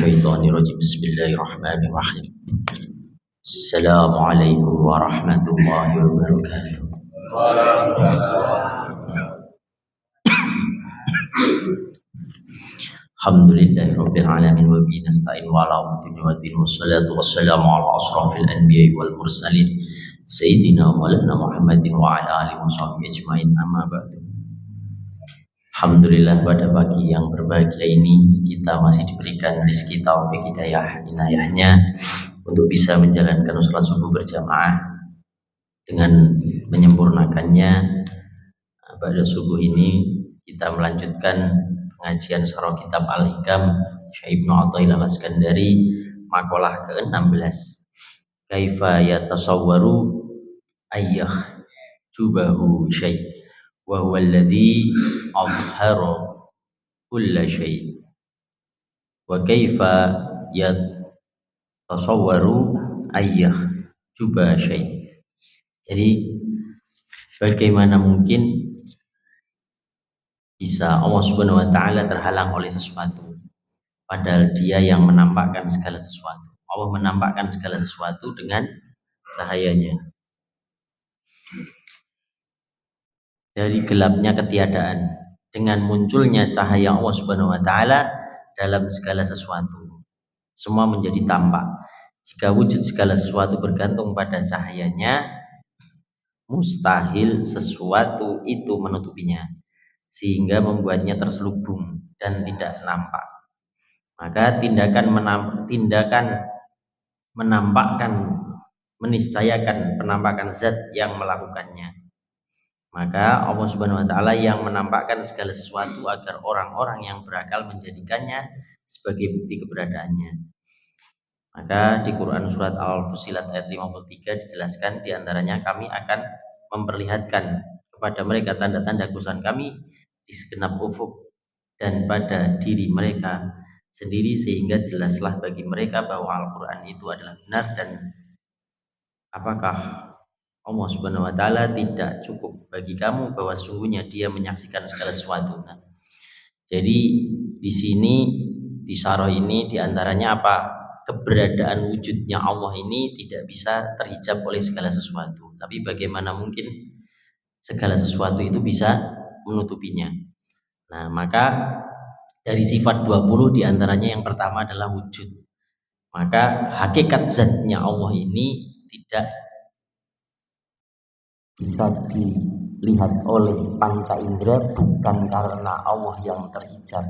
الشيطان الرجيم بسم الله الرحمن الرحيم السلام عليكم ورحمة الله وبركاته الحمد لله رب العالمين وبه نستعين وعلى أمر الدين والصلاة والسلام على أشرف الأنبياء والمرسلين سيدنا مولانا محمد وعلى آله وصحبه أجمعين أما بعد. Alhamdulillah, pada pagi yang berbahagia ini kita masih diberikan rezeki taufik hidayah inayahnya untuk bisa menjalankan sholat subuh berjamaah dengan menyempurnakannya. Pada subuh ini kita melanjutkan pengajian syarah kitab Al-Hikam Syekh Ibnu Athaillah Al-Iskandari makalah ke-16 kaifa yatasawwaru ayyah jubahu syai' wa huwa alladhi azhara kulla syai' wa kaifa yatasawwaru ayyah jubah syai'. Jadi bagaimana mungkin bisa Allah Subhanahu wa taala terhalang oleh sesuatu padahal Dia yang menampakkan segala sesuatu. Allah menampakkan segala sesuatu dengan cahayanya. Dari gelapnya ketiadaan dengan munculnya cahaya Allah Subhanahu wa taala dalam segala sesuatu, semua menjadi tampak. Jika wujud segala sesuatu bergantung pada cahayanya, mustahil sesuatu itu menutupinya sehingga membuatnya terselubung dan tidak nampak. Maka tindakan menampakkan, meniscayakan penampakan zat yang melakukannya. Maka Allah Subhanahu wa taala yang menampakkan segala sesuatu agar orang-orang yang berakal menjadikannya sebagai bukti keberadaannya. Maka di Quran surat Al-Fussilat ayat 53 dijelaskan diantaranya kami akan memperlihatkan kepada mereka tanda-tanda kekuasaan kami di segenap ufuk dan pada diri mereka sendiri sehingga jelaslah bagi mereka bahwa Al-Quran itu adalah benar. Dan apakah Allah Subhanahu wa taala tidak cukup bagi kamu bahwa sungguhnya Dia menyaksikan segala sesuatu. Nah, jadi di sini di syarah ini diantaranya apa? Keberadaan wujudnya Allah ini tidak bisa terhijab oleh segala sesuatu. Tapi bagaimana mungkin segala sesuatu itu bisa menutupinya? Nah, maka dari sifat 20 diantaranya yang pertama adalah wujud. Maka hakikat zatnya Allah ini tidak bisa dilihat oleh panca indera bukan karena Allah yang terhijab,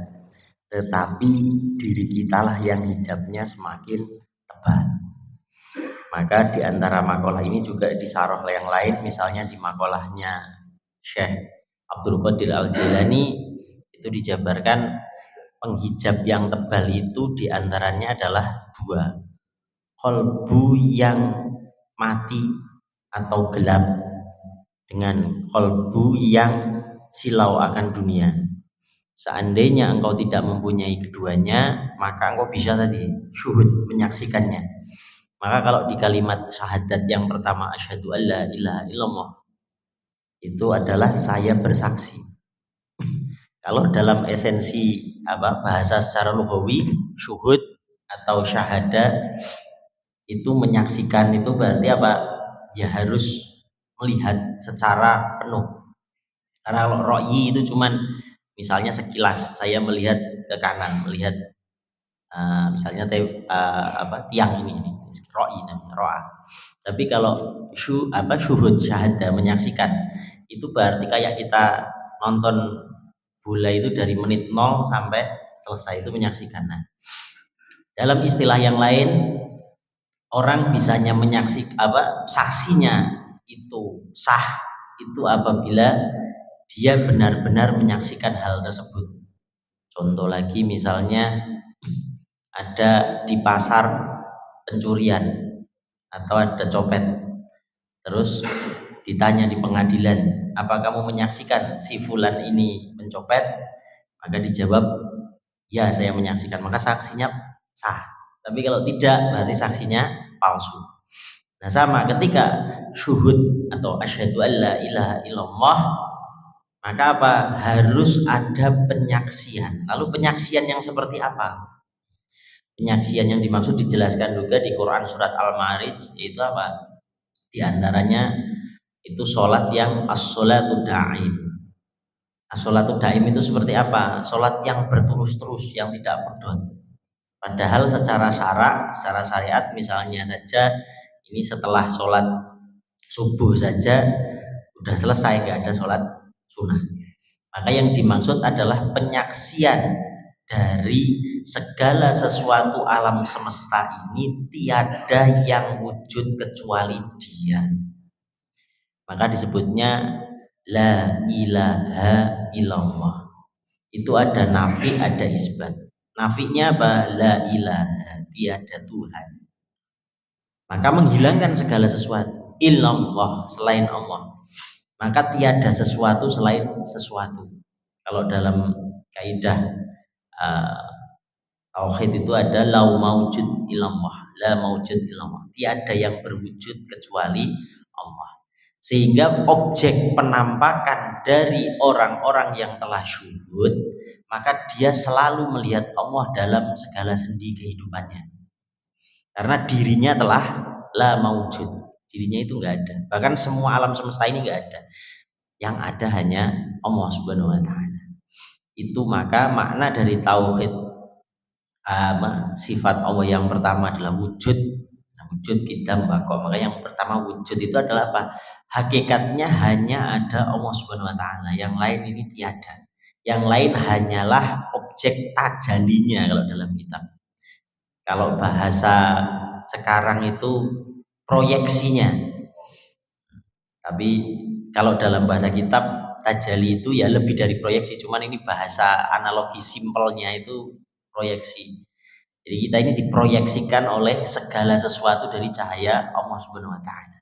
tetapi diri kitalah yang hijabnya semakin tebal. Maka di antara makalah ini juga disarah yang lain, misalnya di makalahnya Syekh Abdul Qadir Al-Jilani itu dijabarkan penghijab yang tebal itu diantaranya adalah dua, qalbu yang mati atau gelap dengan qalbu yang silau akan dunia. Seandainya engkau tidak mempunyai keduanya, maka engkau bisa tadi syuhud, menyaksikannya. Maka kalau di kalimat syahadat yang pertama asyhadu alla ilaha illallah itu adalah saya bersaksi. Kalau dalam esensi bahasa secara lughawi, syuhud atau syahadat itu menyaksikan, itu berarti apa? Ya harus melihat secara penuh. Karena kalau ro'yi itu cuman misalnya sekilas saya melihat ke kanan, melihat misalnya tiang ini ro'yi namanya, ro'ah. Tapi kalau syuhud syahadah menyaksikan itu berarti kayak kita nonton bola itu dari menit 0 sampai selesai itu menyaksikan. Nah, dalam istilah yang lain orang bisanya saksinya itu sah itu apabila dia benar-benar menyaksikan hal tersebut. Contoh lagi misalnya ada di pasar pencurian atau ada copet, terus ditanya di pengadilan, apa kamu menyaksikan si fulan ini mencopet? Maka dijawab, ya saya menyaksikan, maka saksinya sah. Tapi kalau tidak berarti saksinya palsu. Nah, sama ketika syuhud atau asyhadu alla ilaha illallah, maka apa? Harus ada penyaksian. Lalu penyaksian yang seperti apa? Penyaksian yang dimaksud dijelaskan juga di Quran surat Al-Ma'arij, yaitu apa? Di antaranya itu sholat yang as-sholatu da'im. As-sholatu da'im itu seperti apa? Sholat yang berterus-terus, yang tidak perdon. Padahal secara secara syariat misalnya saja ini setelah sholat subuh saja sudah selesai, nggak ada sholat sunnah. Maka yang dimaksud adalah penyaksian dari segala sesuatu alam semesta ini tiada yang wujud kecuali Dia. Maka disebutnya la ilaha illallah. Itu ada nafi, ada isbat. Nafinya apa? La ilaha, tiada Tuhan. Maka menghilangkan segala sesuatu. Illallah, selain Allah. Maka tiada sesuatu selain sesuatu. Kalau dalam kaidah tauhid itu ada lau maujud illallah, la maujud illallah. Tiada yang berwujud kecuali Allah. Sehingga objek penampakan dari orang-orang yang telah syuhud, maka dia selalu melihat Allah dalam segala sendi kehidupannya. Karena dirinya telah la maujud, dirinya itu enggak ada. Bahkan semua alam semesta ini enggak ada. Yang ada hanya Allah Subhanahu wa taala. Itu maka makna dari tauhid sifat Allah yang pertama adalah wujud. Wujud kita bako. Maka yang pertama wujud itu adalah apa? Hakikatnya hanya ada Allah Subhanahu wa taala. Yang lain ini tiada. Yang lain hanyalah objek tajalinya kalau dalam kitab. Kalau bahasa sekarang itu proyeksinya. Tapi kalau dalam bahasa kitab tajali itu ya lebih dari proyeksi, cuman ini bahasa analogi simpelnya itu proyeksi. Jadi kita ini diproyeksikan oleh segala sesuatu dari cahaya Allah Subhanahu wa taala.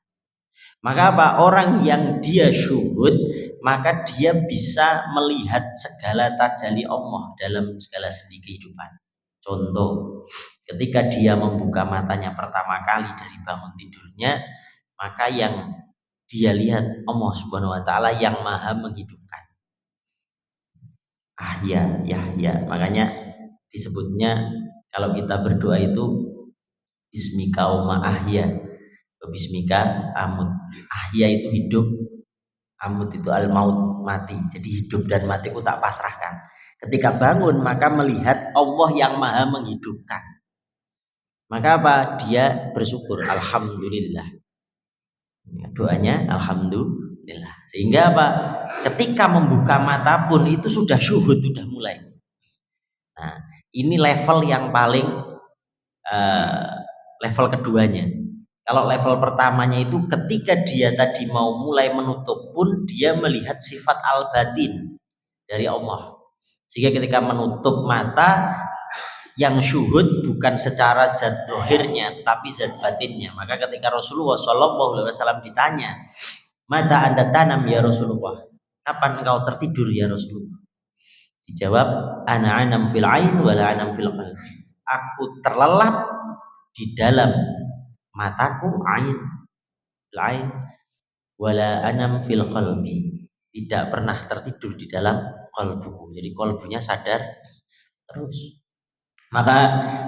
Maka apa? Orang yang dia syuhud, maka dia bisa melihat segala tajali Allah dalam segala sendi kehidupan. Contoh, ketika dia membuka matanya pertama kali dari bangun tidurnya, maka yang dia lihat Allah Subhanahu wa taala yang maha menghidupkan. Yahya. Makanya disebutnya kalau kita berdoa itu bismika wa ahya, bismika amut. Ahya itu hidup, amut itu al maut, mati. Jadi hidup dan mati ku tak pasrahkan. Ketika bangun maka melihat Allah yang maha menghidupkan. Maka apa? Dia bersyukur, alhamdulillah. Doanya alhamdulillah. Sehingga apa? Ketika membuka mata pun itu sudah syuhud, sudah mulai. Nah, ini level yang paling level keduanya. Kalau level pertamanya itu ketika dia tadi mau mulai menutup pun dia melihat sifat al-batin dari Allah. Sehingga ketika menutup mata yang syuhud bukan secara zat dohirnya tapi zat batinnya. Maka ketika Rasulullah SAW ditanya, "Mata Anda tanam ya Rasulullah? Kapan engkau tertidur ya Rasulullah?" Dijawab, "Ana anam fil ain wa la anam fil qalbi." Aku terlelap di dalam mataku, ain wa la anam fil qalbi. Tidak pernah tertidur di dalam qalbuku. Jadi qalbunya sadar terus. Maka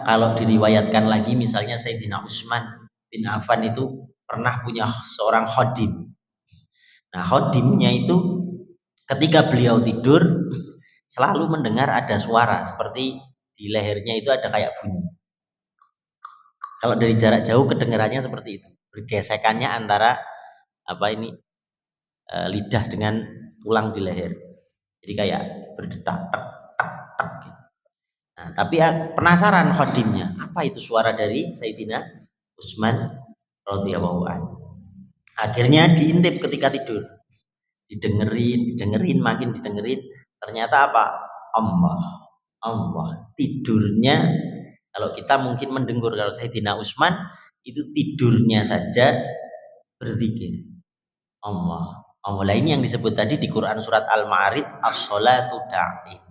kalau diriwayatkan lagi misalnya Sayyidina Utsman bin Affan itu pernah punya seorang khodim. Nah khodimnya itu ketika beliau tidur selalu mendengar ada suara seperti di lehernya itu ada kayak bunyi. Kalau dari jarak jauh kedengarannya seperti itu. Bergesekannya antara lidah dengan tulang di leher. Jadi kayak berdetak tak tak tak gitu. Nah, tapi penasaran khodimnya, apa itu suara dari Sayyidina Utsman radhiyallahu anhu. Akhirnya diintip ketika tidur. Didengerin, makin didengerin. Ternyata apa? Allah. Tidurnya kalau kita mungkin mendengur, kalau Sayyidina Utsman itu tidurnya saja berzikir. Allah. Ini yang disebut tadi di Quran surat Al-Ma'arij, as-sholatu da'im.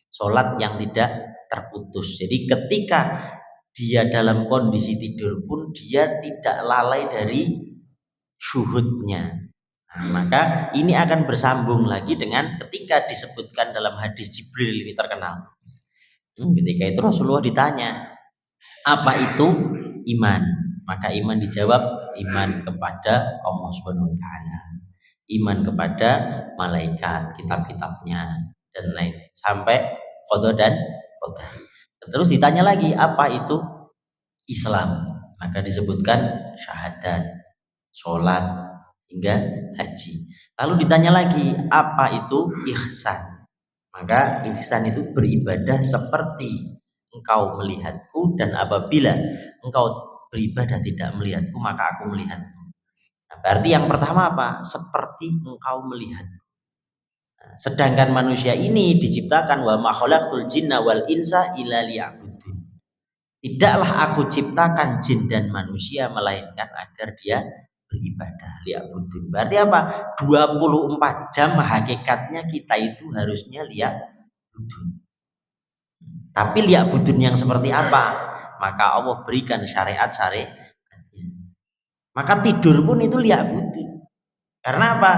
Salat yang tidak terputus. Jadi ketika dia dalam kondisi tidur pun dia tidak lalai dari syuhudnya. Nah, maka ini akan bersambung lagi dengan ketika disebutkan dalam hadis Jibril ini terkenal. Ketika itu Rasulullah ditanya, Apa itu iman? Maka iman dijawab iman kepada Allah Subhanahu wa taala. Iman kepada malaikat, kitab-kitabnya dan lain sampai qada dan qadar. Terus ditanya lagi apa itu Islam? Maka disebutkan syahadat, sholat hingga haji. Lalu ditanya lagi apa itu ihsan? Maka ihsan itu beribadah seperti engkau melihatku, dan apabila engkau beribadah tidak melihatku maka aku melihatmu. Nah, berarti yang pertama apa? Seperti engkau melihat. Nah, sedangkan manusia ini diciptakan wa ma khalaqtul jinna wal insa illa liya'budun. Tidaklah aku ciptakan jin dan manusia melainkan agar dia beribadah, liya'budun. Berarti apa? 24 jam hakikatnya kita itu harusnya liya'budun. Tapi liya'budun yang seperti apa? Maka Allah berikan syariat-syariat. Maka tidur pun itu liya'budun. Karena apa?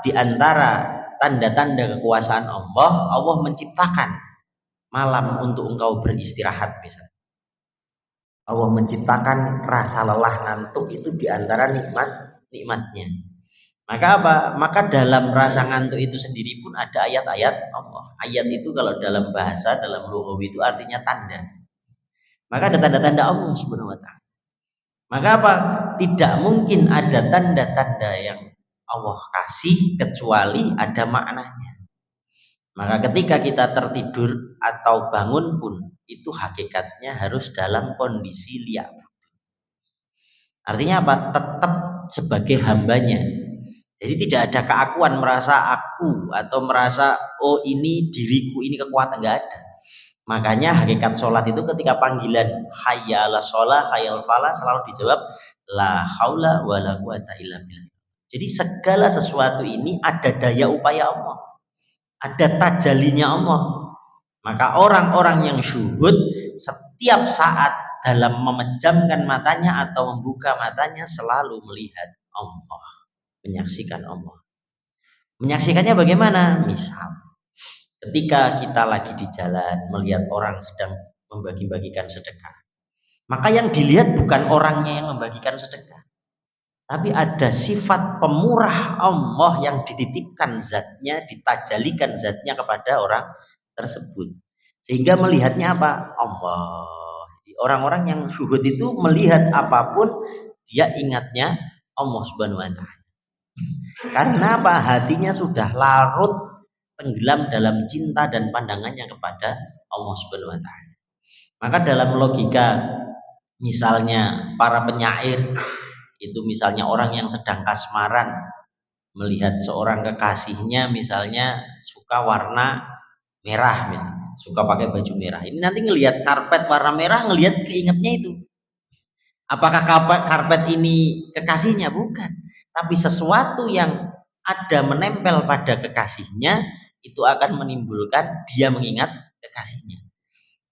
Di antara tanda-tanda kekuasaan Allah, Allah menciptakan malam untuk engkau beristirahat misalnya. Allah menciptakan rasa lelah ngantuk itu di antara nikmatnya. Maka apa? Maka dalam rasa ngantuk itu sendiri pun ada ayat-ayat Allah. Ayat itu kalau dalam bahasa, dalam lughawi itu artinya tanda. Maka ada tanda-tanda Allah Subhanahu wa taala. Maka apa? Tidak mungkin ada tanda-tanda yang Allah kasih kecuali ada maknanya. Maka ketika kita tertidur atau bangun pun itu hakikatnya harus dalam kondisi liya'budun. Artinya apa? Tetap sebagai hambanya. Jadi tidak ada keakuan merasa aku atau merasa oh ini diriku, ini kekuatan, enggak ada. Makanya hakikat sholat itu ketika panggilan hayya 'alas sholah, hayya 'alal falah selalu dijawab la haula wala quwata illa billah. Jadi segala sesuatu ini ada daya upaya Allah, ada tajalinya Allah. Maka orang-orang yang syuhud setiap saat dalam memejamkan matanya atau membuka matanya selalu melihat Allah, menyaksikan Allah. Menyaksikannya bagaimana? Misal ketika kita lagi di jalan melihat orang sedang membagi-bagikan sedekah, maka yang dilihat bukan orangnya yang membagikan sedekah, tapi ada sifat pemurah Allah yang dititipkan zatnya, ditajalikan zatnya kepada orang tersebut. Sehingga melihatnya apa? Allah. Jadi orang-orang yang syuhud itu melihat apapun dia ingatnya Allah Subhanahu wa taala. Karena apa? Hatinya sudah larut tenggelam dalam cinta dan pandangannya kepada Allah Subhanahu wa taala. Maka dalam logika misalnya para penyair itu misalnya orang yang sedang kasmaran melihat seorang kekasihnya misalnya suka warna merah misalnya, suka pakai baju merah. Ini nanti ngelihat karpet warna merah, ngelihat keingetnya itu. Apakah karpet ini kekasihnya? Bukan. Tapi sesuatu yang ada menempel pada kekasihnya itu akan menimbulkan dia mengingat kekasihnya.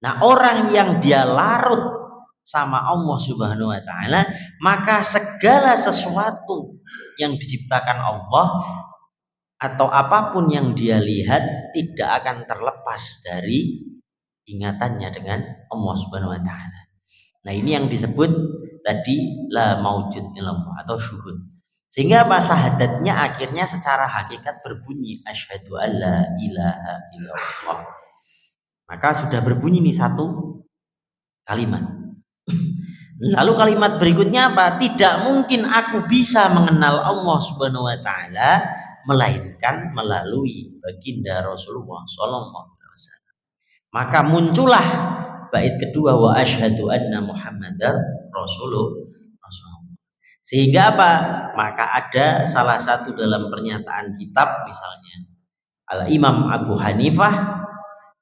Nah, orang yang dia larut sama Allah Subhanahu wa taala, maka segala sesuatu yang diciptakan Allah atau apapun yang dia lihat tidak akan terlepas dari ingatannya dengan Allah Subhanahu wa taala. Nah, ini yang disebut tadi la maujud ilmu atau syuhud. Sehingga apa? Syahadatnya akhirnya secara hakikat berbunyi asyhadu alla ilaha illallah. Maka sudah berbunyi nih satu kalimat. Lalu kalimat berikutnya apa? Tidak mungkin aku bisa mengenal Allah Subhanahu wa taala melainkan melalui baginda Rasulullah sallallahu alaihi wasallam. Maka muncullah bait kedua wa asyhadu anna Muhammadar Rasulullah. Sehingga apa? Maka ada salah satu dalam pernyataan kitab misalnya Al-Imam Abu Hanifah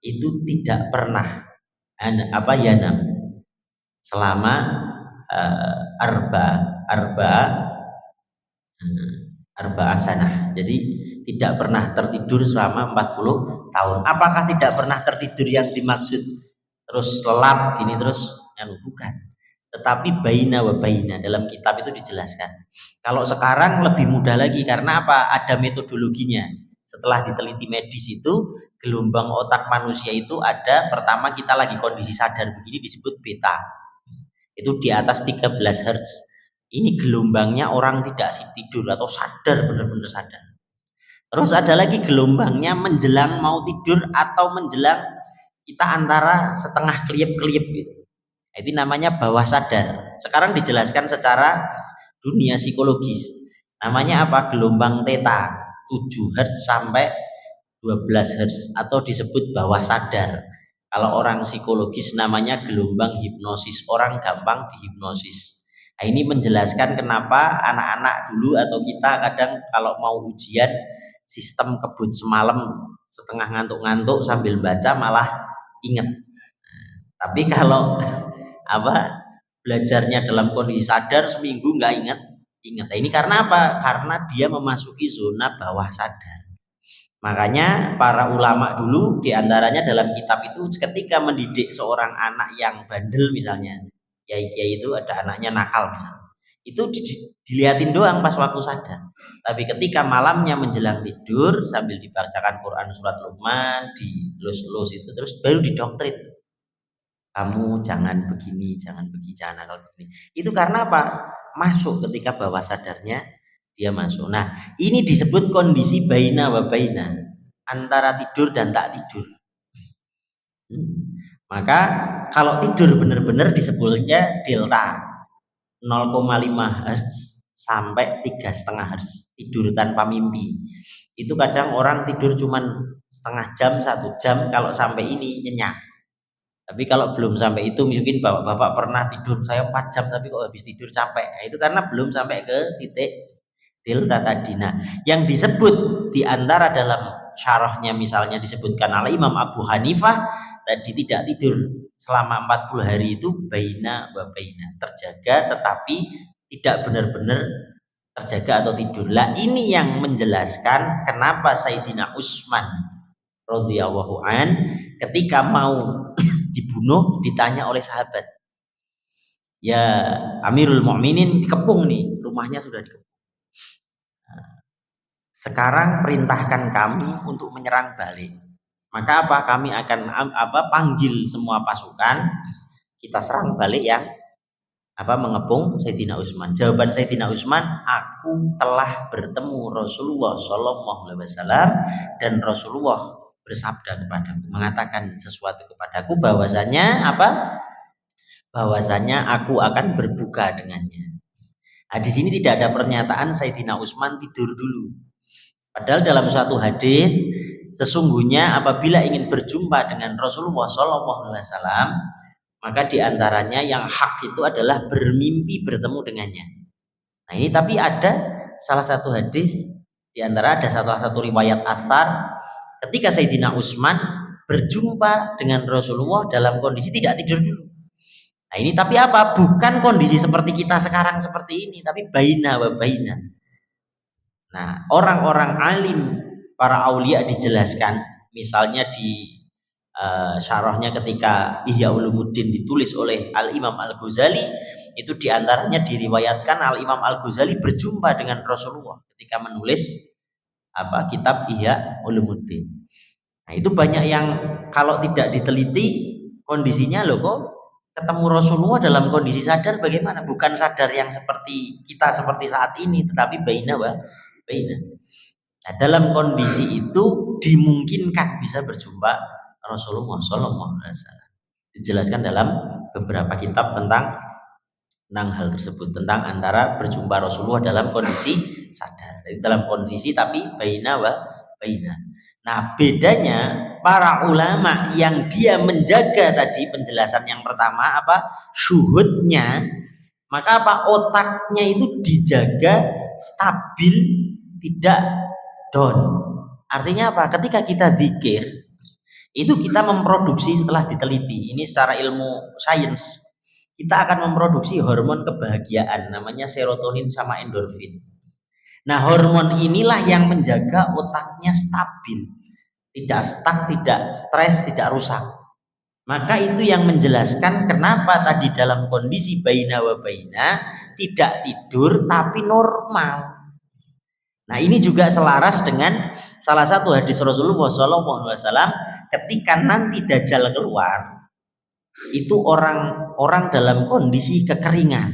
itu tidak pernah yanam selama arba asanah. Jadi tidak pernah tertidur selama 40 tahun. Apakah tidak pernah tertidur yang dimaksud terus lelap gini terus? Bukan. Tetapi baina wa baina dalam kitab itu dijelaskan. Kalau sekarang lebih mudah lagi karena apa? Ada metodologinya. Setelah diteliti medis itu gelombang otak manusia itu ada, pertama kita lagi kondisi sadar begini disebut beta. Itu di atas 13 Hz. Ini gelombangnya orang tidak tidur atau sadar, benar-benar sadar. Terus ada lagi gelombangnya menjelang mau tidur atau menjelang kita antara setengah kelip-kelip gitu. Itu namanya bawah sadar. Sekarang dijelaskan secara dunia psikologis. Namanya apa? Gelombang theta, 7 Hz sampai 12 Hz atau disebut bawah sadar. Kalau orang psikologis namanya gelombang hipnosis. Orang gampang dihipnosis. Nah, ini menjelaskan kenapa anak-anak dulu atau kita kadang kalau mau ujian sistem kebut semalam setengah ngantuk-ngantuk sambil baca malah inget. Tapi kalau belajarnya dalam kondisi sadar seminggu nggak inget. Nah, ini karena apa? Karena dia memasuki zona bawah sadar. Makanya para ulama dulu diantaranya dalam kitab itu ketika mendidik seorang anak yang bandel misalnya, kiai-kiai itu ada anaknya nakal misalnya, itu diliatin doang pas waktu sadar. Tapi ketika malamnya menjelang tidur sambil dibacakan Quran surat Luqman, dilus-lus itu terus baru didoktrin. Kamu jangan begini, jangan begini, jangan nakal begini. Itu karena apa? Masuk ketika bawah sadarnya dia masuk. Nah, ini disebut kondisi baina wa baina, antara tidur dan tak tidur. Maka kalau tidur benar-benar disebutnya delta, 0,5 Hz sampai 3,5 Hz, tidur tanpa mimpi. Itu kadang orang tidur cuman setengah jam, 1 jam, kalau sampai ini nyenyak. Tapi kalau belum sampai itu mungkin bapak-bapak pernah tidur saya 4 jam tapi kok habis tidur capek. Nah, itu karena belum sampai ke titik delta tadi. Nah, yang disebut di antara dalam syarahnya misalnya disebutkan oleh Imam Abu Hanifah tadi tidak tidur selama 40 hari itu baina wa baina, terjaga tetapi tidak benar-benar terjaga atau tidur. Lah ini yang menjelaskan kenapa Sayyidina Utsman radhiyallahu an ketika mau dibunuh ditanya oleh sahabat, ya Amirul Mukminin dikepung nih, rumahnya sudah dikepung. Sekarang perintahkan kami untuk menyerang balik. Maka apa? Kami akan panggil semua pasukan, kita serang balik yang mengepung Sayyidina Utsman. Jawaban Sayyidina Utsman, aku telah bertemu Rasulullah Shallallahu Alaihi Wasallam dan Rasulullah bersabda kepadaku, mengatakan sesuatu kepadaku bahwasanya bahwasanya aku akan berbuka dengannya. Nah, di sini tidak ada pernyataan Sayyidina Utsman tidur dulu. Padahal dalam suatu hadis sesungguhnya apabila ingin berjumpa dengan Rasulullah SAW, maka diantaranya yang hak itu adalah bermimpi bertemu dengannya. Nah ini tapi ada salah satu hadis diantara ada salah satu riwayat athar ketika Sayyidina Utsman berjumpa dengan Rasulullah dalam kondisi tidak tidur dulu. Nah ini tapi apa? Bukan kondisi seperti kita sekarang seperti ini, tapi baina wa baina. Nah orang-orang alim, para aulia dijelaskan, misalnya di syarahnya ketika Ihya Ulumuddin ditulis oleh Al-Imam Al-Ghazali, itu diantaranya diriwayatkan Al-Imam Al-Ghazali berjumpa dengan Rasulullah ketika menulis kitab Ihya Ulumuddin. Nah itu banyak yang kalau tidak diteliti kondisinya loh kok ketemu Rasulullah dalam kondisi sadar bagaimana? Bukan sadar yang seperti kita seperti saat ini, tetapi baina wa baina. Nah, dalam kondisi itu dimungkinkan bisa berjumpa Rasulullah Sallallahu Alaihi Wasallam. Dijelaskan dalam beberapa kitab tentang hal tersebut, tentang antara berjumpa Rasulullah dalam kondisi sadar, dalam kondisi tapi baina wa baina. Nah bedanya para ulama yang dia menjaga tadi penjelasan yang pertama syuhudnya, maka otaknya itu dijaga stabil, tidak down. Artinya apa? Ketika kita zikir itu kita memproduksi, setelah diteliti ini secara ilmu sains, kita akan memproduksi hormon kebahagiaan namanya serotonin sama endorfin. Nah hormon inilah yang menjaga otaknya stabil, tidak stuck, tidak stres, tidak rusak. Maka itu yang menjelaskan kenapa tadi dalam kondisi baina wa baina tidak tidur tapi normal. Nah ini juga selaras dengan salah satu hadis Rasulullah SAW ketika nanti Dajjal keluar. Itu orang-orang dalam kondisi kekeringan,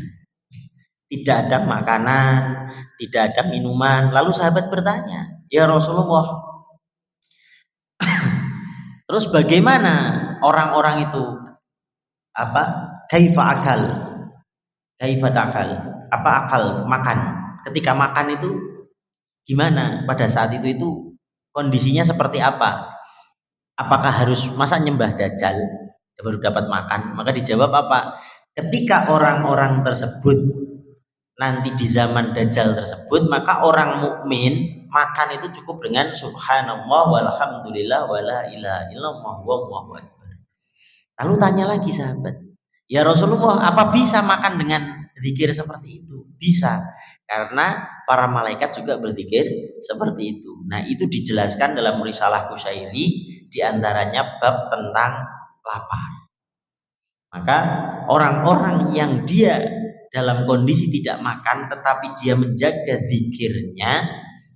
tidak ada makanan, tidak ada minuman. Lalu sahabat bertanya, ya Rasulullah, terus bagaimana orang-orang itu apa? Kaifa akal? Kaifa takal? Apa akal makan? Ketika makan itu gimana? Pada saat itu kondisinya seperti apa? Apakah harus masa nyembah dajjal baru dapat makan? Maka dijawab apa? Ketika orang-orang tersebut nanti di zaman dajjal tersebut, maka orang mukmin makan itu cukup dengan subhanallah walhamdulillah wala ilaha illallah wallahu akbar. Lalu tanya lagi sahabat, ya Rasulullah, apa bisa makan dengan zikir seperti itu? Bisa, karena para malaikat juga berzikir seperti itu. Nah, itu dijelaskan dalam risalah Kusyairi, diantaranya bab tentang lapar. Maka orang-orang yang dia dalam kondisi tidak makan tetapi dia menjaga zikirnya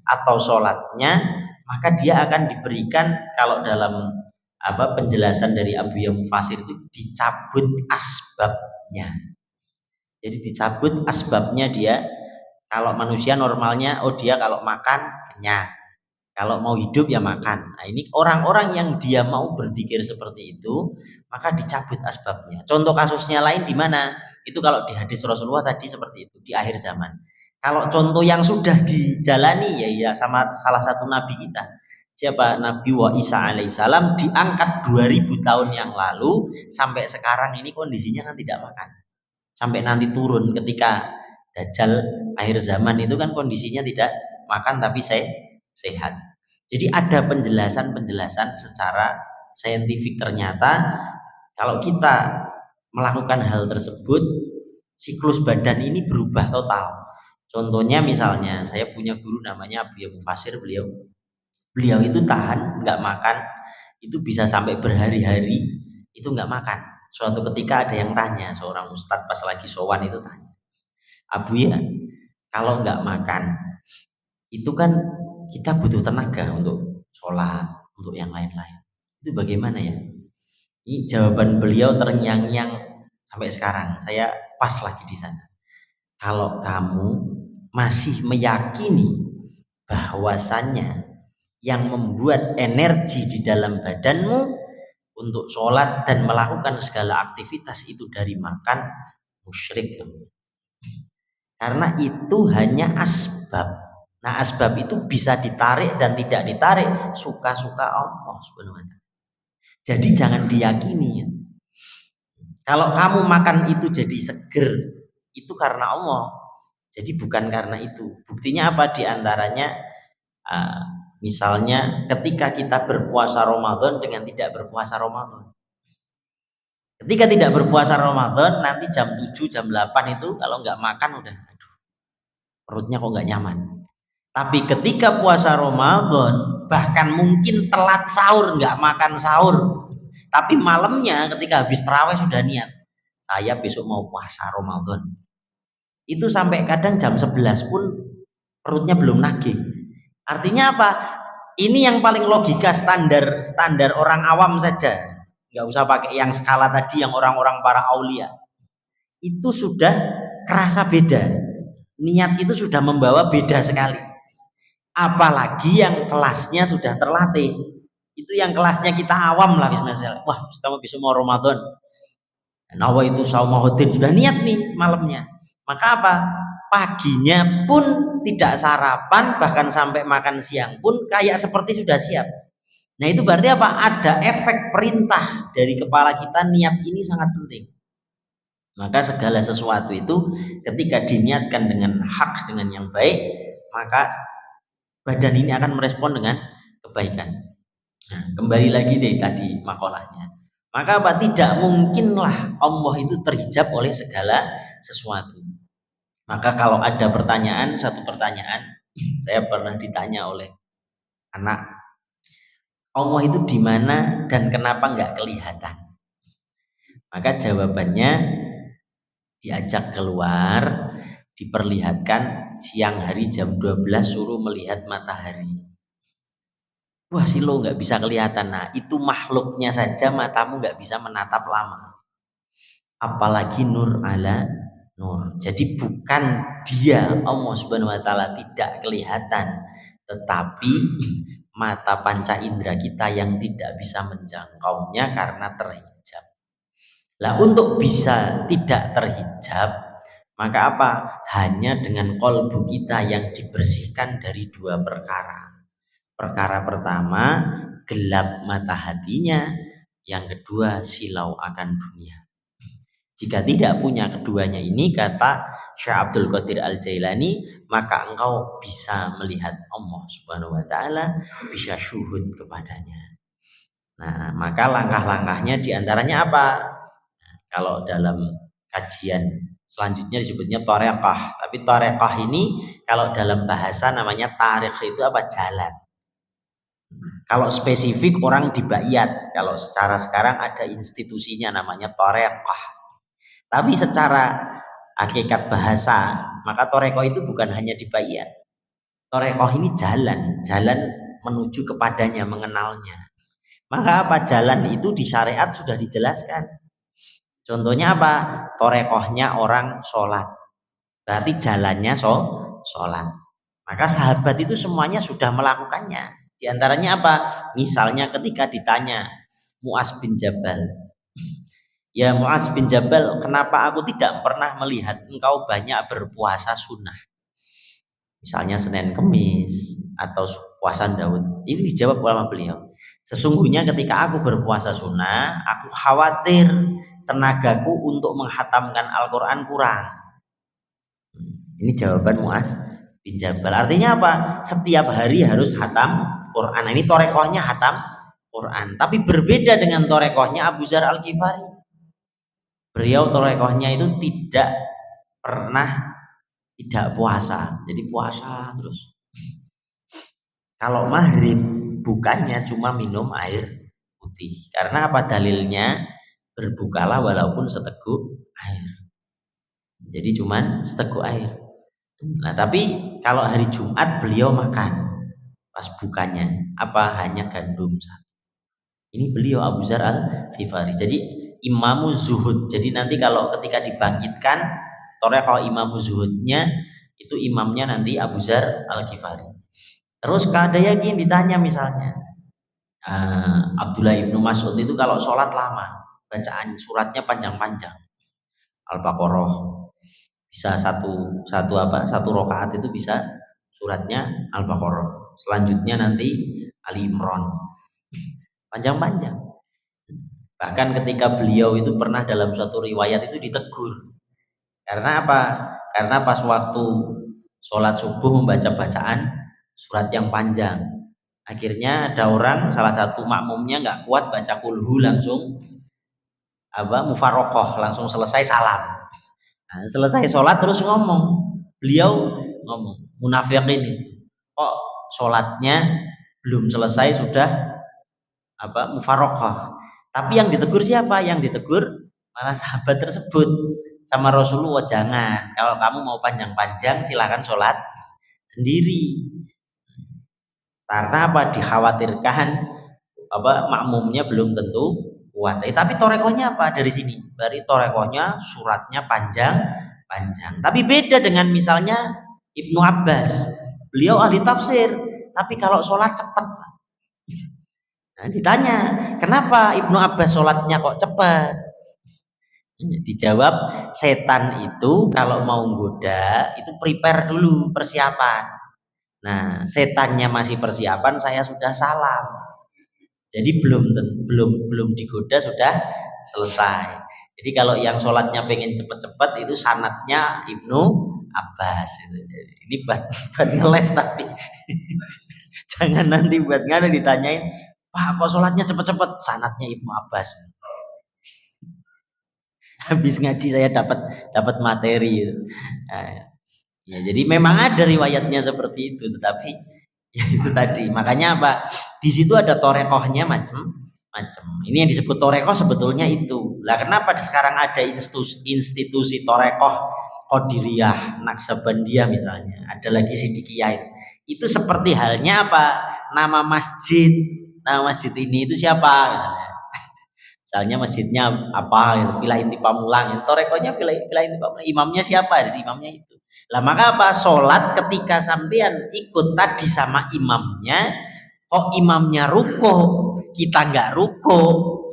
atau sholatnya, maka dia akan diberikan, kalau dalam penjelasan dari Abu Ya Mufasir itu, dicabut asbabnya. Jadi dicabut asbabnya dia. Kalau manusia normalnya, dia kalau makan kenyang, kalau mau hidup ya makan. Nah, ini orang-orang yang dia mau berzikir seperti itu, maka dicabut asbabnya. Contoh kasusnya lain di mana? Itu kalau di hadis Rasulullah tadi seperti itu, di akhir zaman. Kalau contoh yang sudah dijalani ya sama salah satu nabi kita. Siapa? Nabi wa Isa alaihissalam, diangkat 2000 tahun yang lalu sampai sekarang ini kondisinya kan tidak makan. Sampai nanti turun ketika Dajjal akhir zaman itu kan kondisinya tidak makan tapi sehat. Jadi ada penjelasan-penjelasan secara saintifik, ternyata kalau kita melakukan hal tersebut, siklus badan ini berubah total. Contohnya misalnya saya punya guru namanya Abu Ya Mufasir, beliau itu tahan nggak makan itu bisa sampai berhari-hari itu nggak makan. Suatu ketika ada yang tanya, seorang ustadz pas lagi sowan itu tanya, Abu Ya, kalau nggak makan itu kan kita butuh tenaga untuk sholat, untuk yang lain-lain. Itu bagaimana ya? Ini jawaban beliau terngiang-ngiang sampai sekarang. Saya pas lagi di sana. Kalau kamu masih meyakini bahwasannya yang membuat energi di dalam badanmu untuk sholat dan melakukan segala aktivitas itu dari makan, musyrik kamu. Karena itu hanya asbab. Nah, asbab itu bisa ditarik dan tidak ditarik, suka-suka Allah Subhanahu wa taala. Jadi jangan diyakini. Kalau kamu makan itu jadi seger, itu karena Allah. Jadi bukan karena itu. Buktinya apa? Di antaranya misalnya ketika kita berpuasa Ramadan dengan tidak berpuasa Ramadan. Ketika tidak berpuasa Ramadan, nanti jam 7, jam 8 itu kalau nggak makan udah, aduh, perutnya kok nggak nyaman. Tapi ketika puasa Ramadan, bahkan mungkin telat sahur, nggak makan sahur, tapi malamnya ketika habis tarawih sudah niat, saya besok mau puasa Ramadan. Itu sampai kadang jam 11 pun perutnya belum nagih. Artinya apa? Ini yang paling logika, standar orang awam saja. Nggak usah pakai yang skala tadi, yang orang-orang para aulia. Itu sudah kerasa beda. Niat itu sudah membawa beda sekali. Apalagi yang kelasnya sudah terlatih. Itu yang kelasnya kita awam lah, misalnya. Wah, kita besok mau Ramadan. Nawa itu saumahuddin, sudah niat nih malamnya. Maka apa? Paginya pun tidak sarapan, bahkan sampai makan siang pun kayak seperti sudah siap. Nah, itu berarti apa? Ada efek perintah dari kepala kita, niat ini sangat penting. Maka segala sesuatu itu ketika diniatkan dengan hak, dengan yang baik, maka badan ini akan merespon dengan kebaikan. Nah, kembali lagi dari tadi makalahnya. Maka apa? Tidak mungkinlah Allah itu terhijab oleh segala sesuatu. Maka kalau ada pertanyaan, satu pertanyaan, saya pernah ditanya oleh anak, Allah itu di mana dan kenapa nggak kelihatan? Maka jawabannya, diajak keluar, diperlihatkan siang hari jam 12 suruh melihat matahari. Wah, silo nggak bisa kelihatan. Nah, itu makhluknya saja matamu nggak bisa menatap lama. apalagi nur ala nur. Jadi bukan dia Allah Subhanahu wa taala tidak kelihatan, tetapi mata panca indera kita yang tidak bisa menjangkaunya karena terhijab. Lah untuk bisa tidak terhijab, maka apa? Hanya dengan kolbu kita yang dibersihkan dari dua perkara. Perkara pertama, gelap mata hatinya. Yang kedua, silau akan dunia. Jika tidak punya keduanya ini, kata Syekh Abdul Qadir Al-Jailani, maka engkau bisa melihat Allah Subhanahu wa taala, bisa syuhud kepadanya. Nah, maka langkah-langkahnya diantaranya apa? Nah, kalau dalam kajian selanjutnya disebutnya torekoh. Tapi torekoh ini kalau dalam bahasa namanya tarikh itu apa? Jalan. Kalau spesifik orang di Ba'iyat. Kalau secara sekarang ada institusinya namanya torekoh. Tapi secara hakikat bahasa, maka toreko itu bukan hanya di Ba'iyat. Torekoh ini jalan menuju kepadanya, mengenalnya. Maka apa? Jalan itu di syariat sudah dijelaskan. Contohnya apa? Torekohnya orang sholat. Berarti jalannya sholat. Maka sahabat itu semuanya sudah melakukannya. Di antaranya apa? Misalnya ketika ditanya Mu'az bin Jabal, ya Mu'az bin Jabal, kenapa aku tidak pernah melihat engkau banyak berpuasa sunnah? Misalnya Senin Kemis atau puasa Daud. Ini dijawab oleh beliau. Sesungguhnya ketika aku berpuasa sunnah, aku khawatir tenagaku untuk menghatamkan Al-Quran kurang. Ini jawaban Mu'az bin Jabal. Artinya apa? Setiap hari harus hatam Quran. Ini torekohnya hatam Quran. Tapi berbeda dengan torekohnya Abu Dzar Al-Ghifari. Beliau torekohnya itu tidak pernah tidak puasa. Jadi puasa terus. Kalau maghrib bukannya cuma minum air putih. Karena apa dalilnya? Berbukalah walaupun seteguk air. Jadi cuman seteguk air. Nah tapi kalau hari Jumat beliau makan pas bukanya apa? Hanya gandum satu. Ini beliau Abu Dzar Al-Ghifari. Jadi imamu zuhud. Jadi nanti kalau ketika dibangkitkan, kalau imamu zuhudnya itu imamnya nanti Abu Dzar Al-Ghifari. Terus ada lagi yang ditanya misalnya Abdullah ibnu Mas'ud itu kalau sholat lama, bacaan suratnya panjang-panjang. Al-Baqarah bisa satu rakaat itu bisa suratnya Al-Baqarah. Selanjutnya nanti Ali Imran. Panjang-panjang. Bahkan ketika beliau itu pernah dalam suatu riwayat itu ditegur. Karena apa? Karena pas waktu sholat subuh membaca bacaan surat yang panjang. Akhirnya ada orang, salah satu makmumnya nggak kuat baca kulhu langsung mufarokoh, langsung selesai salam. Nah, selesai sholat terus beliau ngomong, munafik ini kok sholatnya belum selesai sudah mufarokoh. Tapi yang ditegur siapa? Yang ditegur malah sahabat tersebut sama Rasulullah, jangan, kalau kamu mau panjang-panjang silakan sholat sendiri. Karena apa? Dikhawatirkan makmumnya belum tentu kuat. Tapi torekohnya apa dari sini? Dari torekohnya suratnya panjang. Tapi beda dengan misalnya Ibnu Abbas. Beliau ahli tafsir, tapi kalau sholat cepat. Nah, ditanya, kenapa Ibnu Abbas sholatnya kok cepat? Dijawab, setan itu kalau mau goda itu prepare dulu, persiapan. Nah, setannya masih persiapan, saya sudah salam. Jadi belum digoda sudah selesai. Jadi kalau yang sholatnya pengen cepet-cepet itu sanatnya Ibnu Abbas. Ini buat ngeles tapi jangan nanti buat ngana ditanyain, Pak kok sholatnya cepet-cepet? Sanatnya Ibnu Abbas. Habis ngaji saya dapat materi. Nah, ya, jadi memang ada riwayatnya seperti itu, tetapi ya itu tadi. Makanya apa? Di situ ada torekohnya macam-macam. Ini yang disebut torekoh sebetulnya itu. Lah kenapa sekarang ada institusi torekoh Qadiriyah, Naksabandiyah misalnya. Ada lagi Sidikiyah itu. Itu seperti halnya apa? Nama masjid ini itu siapa? Misalnya masjidnya apa gitu, Villa Inti Pamulang, torekohnya Villa Inti Pamulang, imamnya siapa? Imamnya itu. Lah maka apa? Sholat ketika sampean ikut tadi sama imamnya, kok imamnya ruko, kita nggak ruko,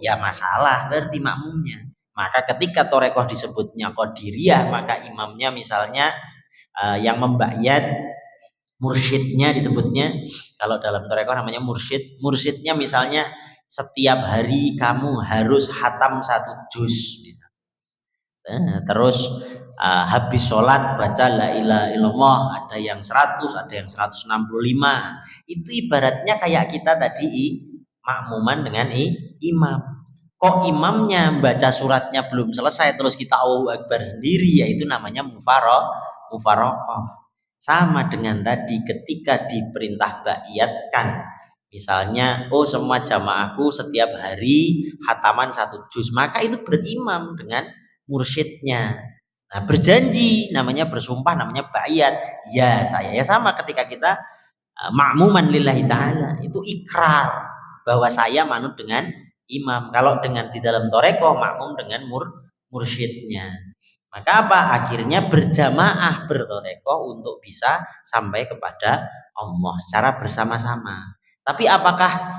ya masalah berarti makmumnya. Maka ketika torekoh disebutnya qadiriyah, maka imamnya misalnya yang membayat, mursyidnya disebutnya, kalau dalam torekoh namanya mursyidnya misalnya setiap hari kamu harus hatam 1 juz, terus habis sholat baca la ilaha illallah, ada yang 100, ada yang 165. Itu ibaratnya kayak kita tadi makmuman dengan imam. Kok imamnya baca suratnya belum selesai terus kita Allahu Akbar sendiri, yaitu namanya mufaroqah. Sama dengan tadi ketika diperintah baiatkan, misalnya semua jamaahku setiap hari hataman 1 juz, maka itu berimam dengan mursyidnya. Nah, berjanji namanya bersumpah, namanya baiat. Ya saya, ya sama ketika kita makmuman lillahi ta'ala, itu ikrar bahwa saya manut dengan imam. Kalau dengan di dalam toreko makmum dengan mursyidnya. Maka apa? Akhirnya berjamaah bertoreko untuk bisa sampai kepada Allah secara bersama-sama. Tapi apakah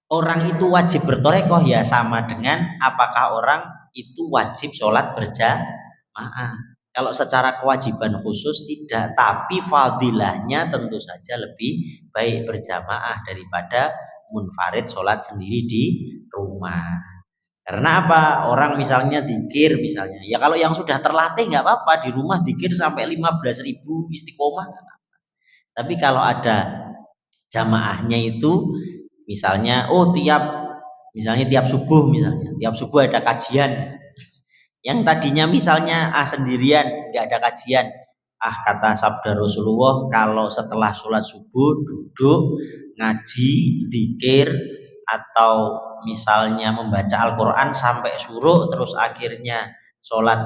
orang itu wajib bertoreko? Ya sama dengan apakah orang itu wajib sholat berjamaah. Kalau secara kewajiban khusus tidak, tapi fadilahnya tentu saja lebih baik berjamaah daripada munfarid sholat sendiri di rumah. Karena apa? Orang misalnya dzikir misalnya, ya kalau yang sudah terlatih nggak apa-apa, di rumah dzikir sampai 15.000 istiqomah. Tapi kalau ada jamaahnya itu misalnya tiap subuh ada kajian, yang tadinya misalnya sendirian nggak ada kajian, kata sabda Rasulullah, kalau setelah sholat subuh duduk ngaji zikir atau misalnya membaca Al-Quran sampai suruk, terus akhirnya sholat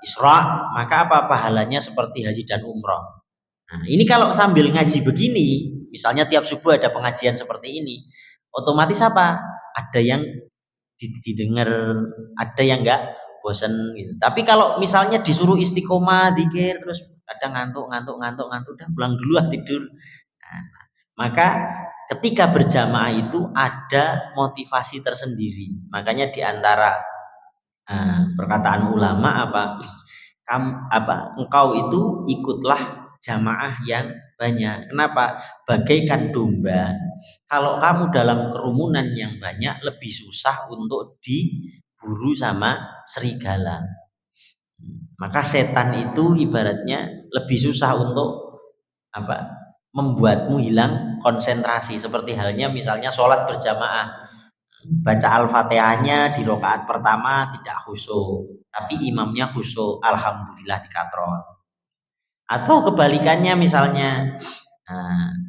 Isra, maka apa pahalanya seperti haji dan umroh. Nah, ini kalau sambil ngaji begini, misalnya tiap subuh ada pengajian seperti ini, otomatis apa? Ada yang didengar, ada yang enggak bosan gitu. Tapi kalau misalnya disuruh istiqomah dzikir terus kadang ngantuk udah pulang dulu tidur. Nah, maka ketika berjamaah itu ada motivasi tersendiri. Makanya di antara perkataan ulama engkau itu ikutlah jamaah yang banyak. Kenapa? Bagaikan domba. Kalau kamu dalam kerumunan yang banyak, lebih susah untuk diburu sama serigala. Maka setan itu ibaratnya lebih susah untuk membuatmu hilang konsentrasi. Seperti halnya misalnya sholat berjamaah, baca Al-Fatihahnya di rakaat pertama tidak khusyuk, tapi imamnya khusyuk, alhamdulillah dikatrol. Atau kebalikannya misalnya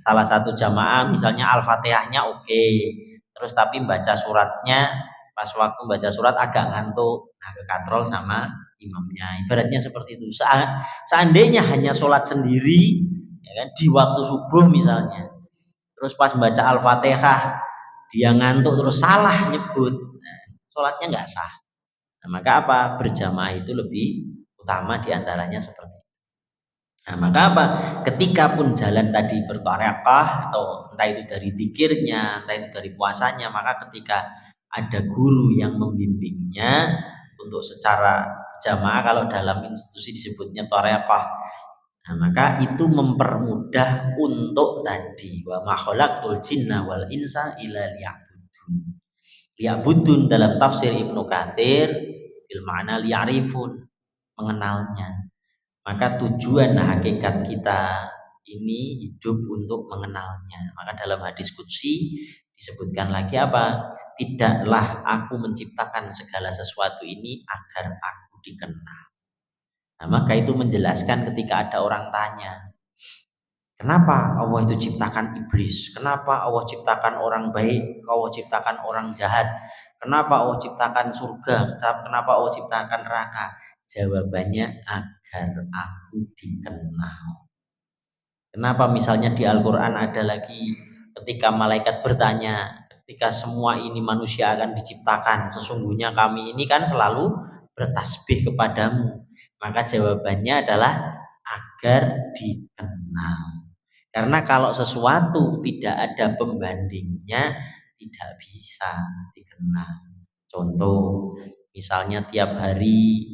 salah satu jamaah misalnya Al-Fatihahnya oke, terus tapi baca suratnya pas waktu baca surat agak ngantuk, kekatrol sama imamnya. Ibaratnya seperti itu. Seandainya hanya sholat sendiri, ya kan, di waktu subuh misalnya, terus pas baca Al-Fatihah dia ngantuk terus salah nyebut, sholatnya nggak sah. Nah, maka apa? Berjamaah itu lebih utama diantaranya seperti itu. Nah, maka apa? Ketika pun jalan tadi bertarekah atau entah itu dari zikirnya, entah itu dari puasanya, maka ketika ada guru yang membimbingnya untuk secara jamaah, kalau dalam institusi disebutnya tarekah, nah, maka itu mempermudah untuk tadi wa ma khalaqtul jinna wal insa illa liya'budun. Liya'budun dalam tafsir Ibnu Katsir bil ma'na liya'rifun, mengenalnya. Maka tujuan hakikat kita ini hidup untuk mengenalnya. Maka dalam hadis qudsi disebutkan lagi apa? Tidaklah aku menciptakan segala sesuatu ini agar aku dikenal. Nah, maka itu menjelaskan ketika ada orang tanya, kenapa Allah itu ciptakan iblis? Kenapa Allah ciptakan orang baik? Allah ciptakan orang jahat? Kenapa Allah ciptakan surga? Kenapa Allah ciptakan neraka? Jawabannya agar aku dikenal. Kenapa misalnya di Al-Quran ada lagi ketika malaikat bertanya, ketika semua ini manusia akan diciptakan, sesungguhnya kami ini kan selalu bertasbih kepadamu. Maka jawabannya adalah agar dikenal. Karena kalau sesuatu tidak ada pembandingnya, tidak bisa dikenal. Contoh, misalnya tiap hari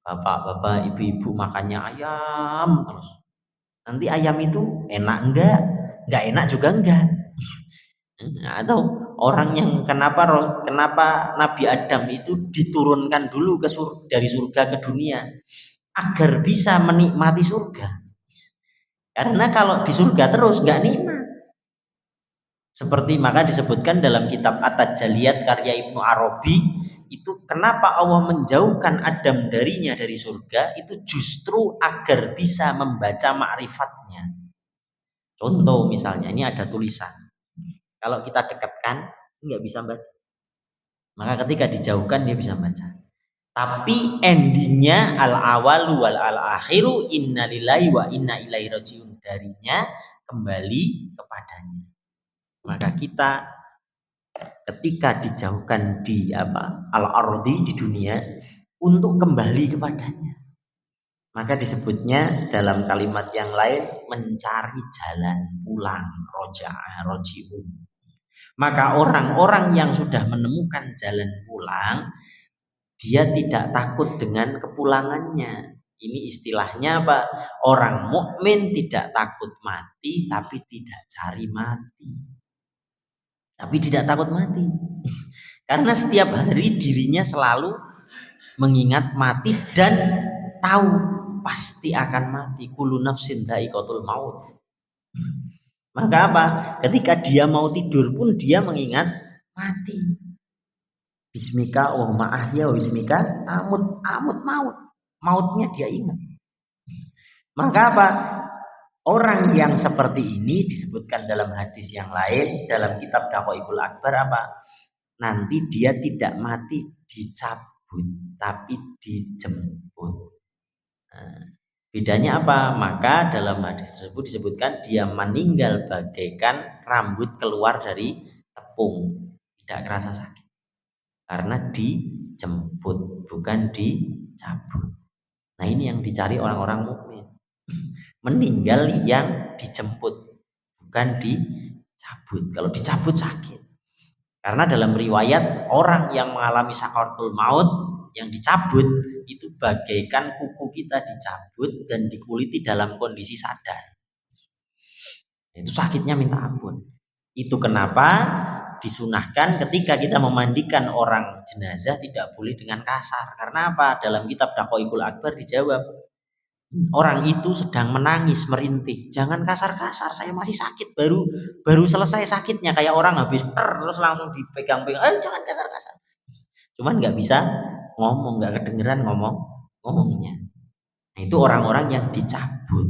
bapak-bapak, ibu-ibu makannya ayam terus. Nanti ayam itu enak enggak? Enggak enak juga enggak. Atau orang yang kenapa Nabi Adam itu diturunkan dulu dari surga ke dunia agar bisa menikmati surga. Karena kalau di surga terus enggak nikmat. Seperti maka disebutkan dalam kitab At-Tajaliyat karya Ibnu Arabi, itu kenapa Allah menjauhkan Adam dari surga itu justru agar bisa membaca ma'rifatnya. Contoh misalnya ini ada tulisan, kalau kita dekatkan nggak bisa baca, maka ketika dijauhkan dia bisa baca. Tapi endingnya al-awalu wal al-akhiru inna lillahi wa inna ilaihi rajiun, darinya kembali kepadanya. Maka kita ketika dijauhkan di al-ardi, di dunia, untuk kembali kepadanya, maka disebutnya dalam kalimat yang lain mencari jalan pulang, roji'un. Maka orang-orang yang sudah menemukan jalan pulang, dia tidak takut dengan kepulangannya. Ini istilahnya apa? Orang mukmin tidak takut mati, tapi tidak cari mati. Tapi tidak takut mati. Karena setiap hari dirinya selalu mengingat mati dan tahu pasti akan mati. Kullu nafsin dha'iqatul maut. Maka apa? Ketika dia mau tidur pun dia mengingat mati. Bismika wa ma'ahya wa bismika amut maut. Mautnya dia ingat. Maka apa? Orang yang seperti ini disebutkan dalam hadis yang lain, dalam kitab Daqaiqul Akbar apa? Nanti dia tidak mati dicabut, tapi dijemput. Nah, bedanya apa? Maka dalam hadis tersebut disebutkan dia meninggal bagaikan rambut keluar dari tepung, tidak kerasa sakit. Karena dijemput, bukan dicabut. Nah, ini yang dicari orang-orang mukmin. Meninggal yang dijemput, bukan dicabut. Kalau dicabut sakit. Karena dalam riwayat orang yang mengalami sakaratul maut yang dicabut itu bagaikan kuku kita dicabut dan dikuliti dalam kondisi sadar. Itu sakitnya minta ampun. Itu kenapa disunahkan ketika kita memandikan orang jenazah tidak boleh dengan kasar. Karena apa? Dalam kitab Daqaiqul Akbar dijawab, orang itu sedang menangis, merintih. Jangan kasar-kasar, saya masih sakit, baru selesai sakitnya, kayak orang habis terus langsung dipegang-pegang. Jangan kasar-kasar. Cuman nggak bisa ngomong, nggak kedengeran ngomongnya. Nah, itu orang-orang yang dicabut.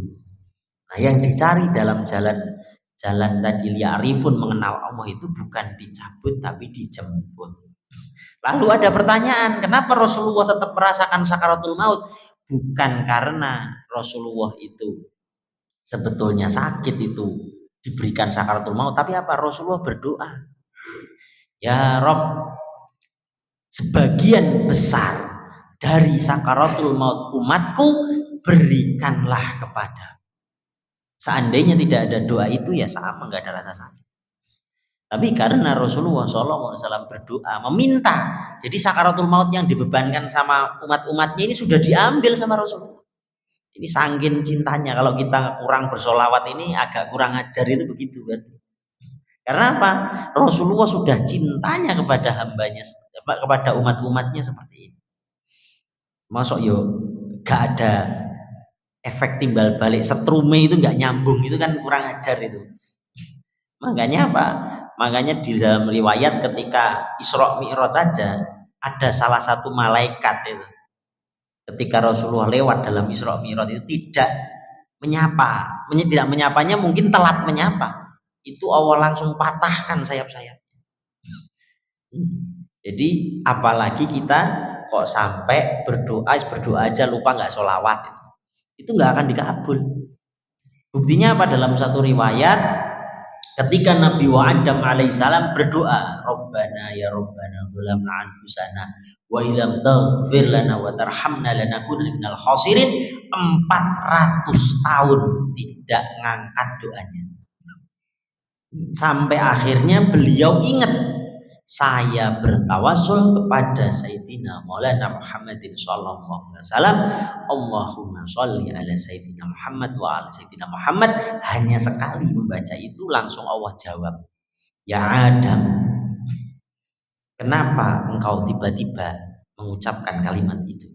Nah, yang dicari dalam jalan tadi li'arifun mengenal Allah itu bukan dicabut tapi dijemput. Lalu ada pertanyaan, kenapa Rasulullah tetap merasakan sakaratul maut? Bukan karena Rasulullah itu sebetulnya sakit itu diberikan sakaratul maut, tapi apa? Rasulullah berdoa, ya Rob, sebagian besar dari sakaratul maut umatku berikanlah kepada. Seandainya tidak ada doa itu ya sama, nggak ada rasa sakit. Tapi karena Rasulullah SAW berdoa, meminta, jadi sakaratul maut yang dibebankan sama umat-umatnya ini sudah diambil sama Rasulullah. Ini saking cintanya. Kalau kita kurang bersolawat ini agak kurang ajar, itu begitu kan. Karena apa? Rasulullah sudah cintanya kepada hambanya, kepada umat-umatnya seperti ini. Masuk yo gak ada efek timbal balik, setrume itu nggak nyambung, itu kan kurang ajar itu. Makanya apa? Makanya di dalam riwayat ketika Isra Mi'raj saja ada salah satu malaikat itu. Ketika Rasulullah lewat dalam Isra Mi'raj itu tidak menyapanya, mungkin telat menyapa. Itu Allah langsung patahkan sayap-sayapnya. Jadi apalagi kita kok sampai berdoa aja lupa nggak sholawat, itu nggak akan dikabul. Buktinya apa? Dalam satu riwayat Ketika Nabi wa Adam alaihissalam berdoa, Rabbana ya Rabbana dzalamna anfusana wa illam taghfir lana wa tarhamna lanakunanna minal khasirin, 400 tahun tidak ngangkat doanya. Sampai akhirnya beliau ingat, saya bertawasul kepada Sayyidina Maulana Muhammadin sallallahu alaihi wasallam, Allahumma sholli ala Sayyidina Muhammad wa ala Sayyidina Muhammad. Hanya sekali membaca itu langsung Allah jawab, ya Adam, kenapa engkau tiba-tiba mengucapkan kalimat itu?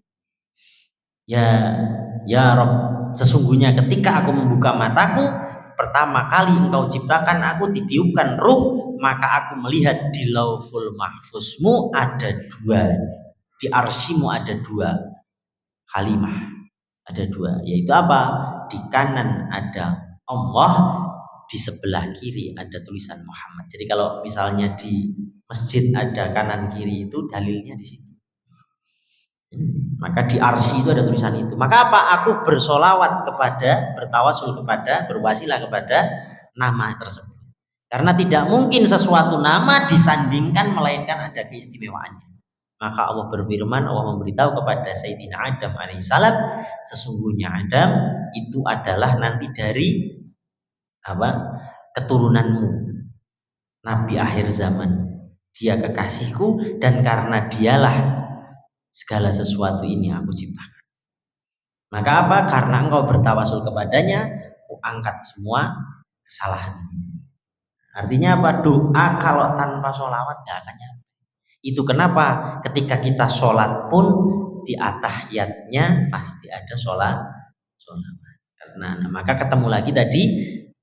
Ya Rob, sesungguhnya ketika aku membuka mataku, pertama kali engkau ciptakan aku, ditiupkan ruh, maka aku melihat di lauful mahfuzmu ada 2, di arsimu ada 2 kalimah, ada 2, yaitu apa? Di kanan ada Allah, di sebelah kiri ada tulisan Muhammad. Jadi kalau misalnya di masjid ada kanan kiri, itu dalilnya di situ. Maka di arsy itu ada tulisan itu. Maka apa? Aku bersolawat kepada, bertawasul kepada, berwasilah kepada nama tersebut. Karena tidak mungkin sesuatu nama disandingkan melainkan ada keistimewaannya. Maka Allah berfirman, Allah memberitahu kepada Sayyidina Adam alaihissalam, sesungguhnya Adam itu adalah nanti dari apa? Keturunanmu, Nabi akhir zaman. Dia kekasihku, dan karena dialah segala sesuatu ini aku ciptakan. Maka apa? Karena engkau bertawasul kepadanya, aku angkat semua kesalahan. Artinya apa? Doa kalau tanpa sholawat gak akan nyampe. Itu kenapa ketika kita sholat pun di atahiyatnya pasti ada sholawat. Karena maka ketemu lagi tadi,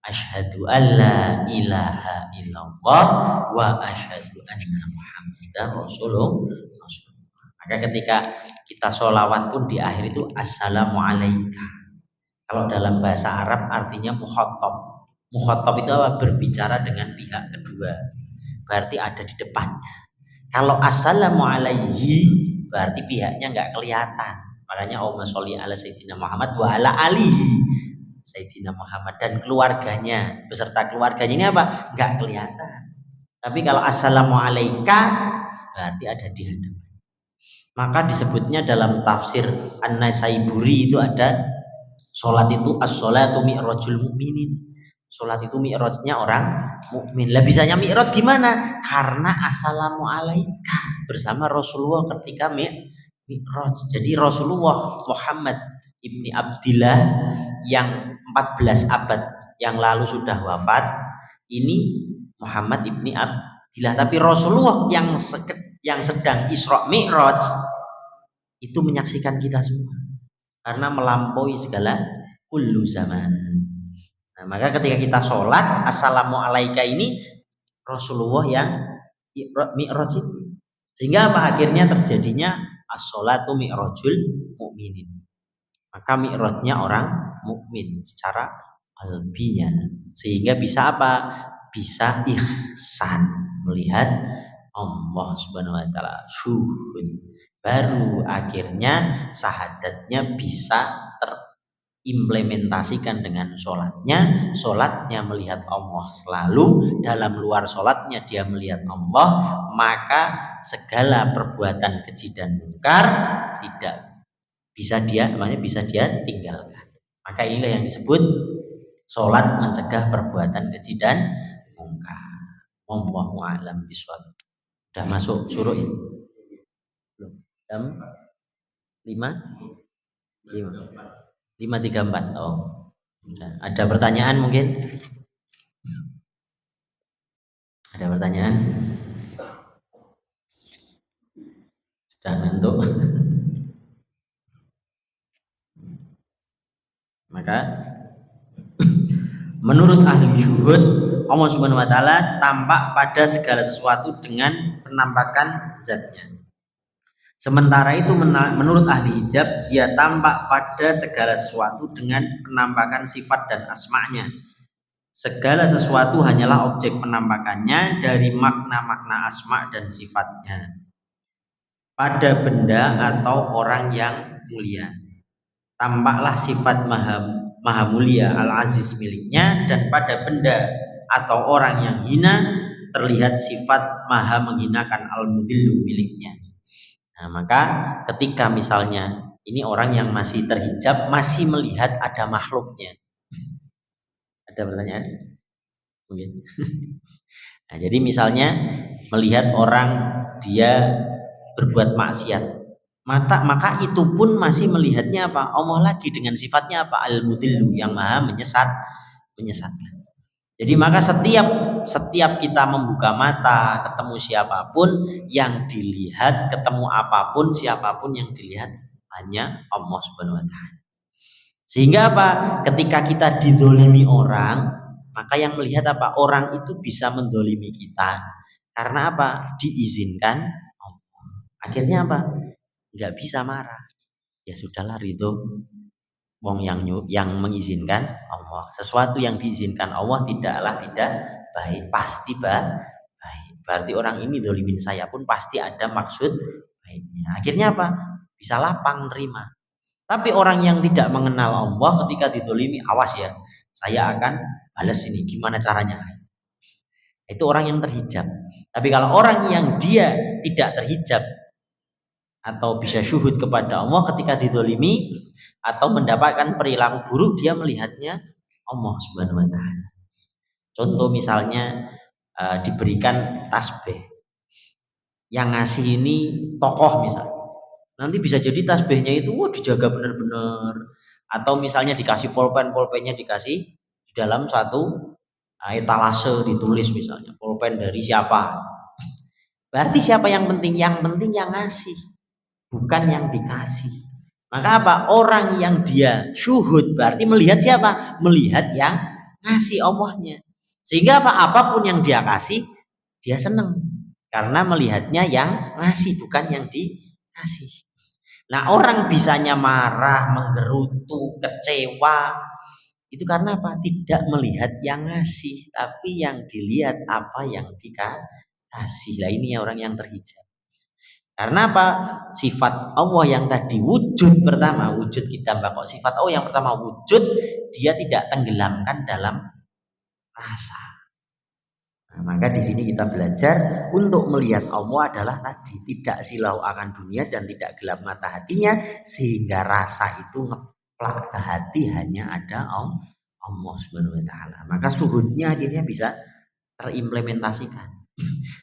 asyhadu alla ilaha illallah wa asyhadu anna muhammadar rasulullah. Maka ketika kita sholawat pun di akhir itu assalamualaikum. Kalau dalam bahasa Arab artinya mukhatab. Mukhatab itu apa? Berbicara dengan pihak kedua, berarti ada di depannya. Kalau assalamualaihi berarti pihaknya nggak kelihatan. Makanya Allahumma sholli ala Sayyidina Muhammad wa ala alihi Sayyidina Muhammad, dan keluarganya beserta keluarganya ini apa? Nggak kelihatan. Tapi kalau assalamualaikum berarti ada di hadapan. Maka disebutnya dalam tafsir An-Nasaiburi itu ada, sholat itu as-sholatu mi'rajul mu'minin. Sholat itu mi'rajnya orang mukmin. Lah bisanya mi'raj gimana? Karena assalamualaikum bersama Rasulullah ketika mi'raj. Jadi Rasulullah Muhammad ibni Abdillah yang 14 abad yang lalu sudah wafat, ini Muhammad ibni Abdillah. Tapi Rasulullah yang sedang Isra Mi'raj itu menyaksikan kita semua karena melampaui segala kullu zaman. Nah, maka ketika kita sholat assalamualaikum ini Rasulullah yang Mi'raj itu, sehingga apa? Akhirnya terjadinya as-sholatu mi'rajul mu'minin. Maka mi'rajnya orang mukmin secara qalbinya, sehingga bisa apa? Bisa ihsan melihat Allah subhanahu wa ta'ala, syuhud. Baru akhirnya syahadatnya bisa terimplementasikan dengan sholatnya. Sholatnya melihat Allah selalu, dalam luar sholatnya dia melihat Allah. Maka segala perbuatan keji dan mungkar tidak bisa dia, namanya bisa dia tinggalkan. Maka inilah yang disebut sholat mencegah perbuatan keji dan mungkar. Wallahu a'lam bishawab. Udah masuk suruh ini? Belum. Jam 5.34. Oh. Udah. Ada pertanyaan mungkin? Ada pertanyaan? Sudah ngantuk? Maka menurut ahli syuhud, Allah subhanahu wa ta'ala tampak pada segala sesuatu dengan penampakan zatnya. Sementara itu menurut ahli hijab, dia tampak pada segala sesuatu dengan penampakan sifat dan asma'nya. Segala sesuatu hanyalah objek penampakannya dari makna-makna asma' dan sifatnya. Pada benda atau orang yang mulia, tampaklah sifat maha mulia al-aziz miliknya, dan pada benda atau orang yang hina terlihat sifat maha menghinakan al-mudillu miliknya. Nah, maka ketika misalnya ini orang yang masih terhijab masih melihat ada makhluknya. Ada pertanyaan? Mungkin. Nah, jadi misalnya melihat orang dia berbuat maksiat, maka itu pun masih melihatnya apa? Allah lagi dengan sifatnya apa? Al-mudillu, yang maha menyesatkan. Jadi maka setiap kita membuka mata, ketemu siapapun yang dilihat, ketemu apapun, siapapun yang dilihat hanya Allah Subhanahu wa taala. Sehingga apa? Ketika kita dizolimi orang, maka yang melihat apa? Orang itu bisa mendolimi kita. Karena apa? Diizinkan Allah. Akhirnya apa? Nggak bisa marah. Ya sudahlah, ridho. Wong yang mengizinkan Allah. Sesuatu yang diizinkan Allah tidaklah tidak baik, pasti baik. Berarti orang ini zolimin saya pun pasti ada maksud baiknya. Akhirnya apa? Bisa lapang terima. Tapi orang yang tidak mengenal Allah ketika dizolimi, awas ya, saya akan balas ini. Gimana caranya? Itu orang yang terhijab. Tapi kalau orang yang dia tidak terhijab atau bisa syuhud kepada Allah ketika dizolimi atau mendapatkan perilaku buruk, dia melihatnya Allah Subhanahu wa taala. Contoh misalnya diberikan tasbih, yang ngasih ini tokoh misalnya, nanti bisa jadi tasbihnya itu dijaga benar-benar, atau misalnya dikasih pulpennya dikasih di dalam satu etalase, ditulis misalnya pulpen dari siapa. Berarti siapa yang penting? Yang penting yang ngasih, bukan yang dikasih. Maka apa? Orang yang dia syuhud berarti melihat siapa? Melihat yang ngasih Allahnya. Sehingga apa? Apapun yang dia kasih, dia senang. Karena melihatnya yang ngasih, bukan yang dikasih. Nah, orang bisanya marah, menggerutu, kecewa, itu karena apa? Tidak melihat yang ngasih, tapi yang dilihat apa yang dikasih. Lah ini orang yang terhijab. Karena apa? Sifat Allah yang tadi wujud pertama, wujud kita kok sifat Allah yang pertama wujud, dia tidak tenggelamkan dalam rasa. Nah, maka di sini kita belajar untuk melihat Allah adalah tadi tidak silau akan dunia dan tidak gelap mata hatinya, sehingga rasa itu ngeplak ke hati hanya ada Allah Subhanahu wa taala. Maka suhudnya akhirnya bisa terimplementasikan.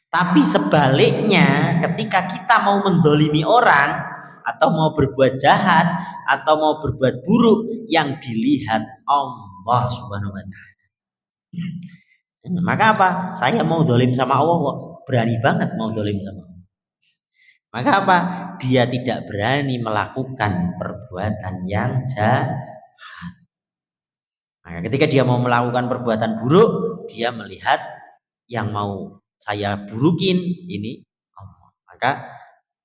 Tapi sebaliknya, ketika kita mau mendolimi orang atau mau berbuat jahat atau mau berbuat buruk, yang dilihat Allah Subhanahu wa taala. Maka apa? Saya mau dolim sama Allah, berani banget mau dolim sama Allah. Maka apa? Dia tidak berani melakukan perbuatan yang jahat. Maka ketika dia mau melakukan perbuatan buruk, dia melihat yang mau saya burukin ini Allah. Maka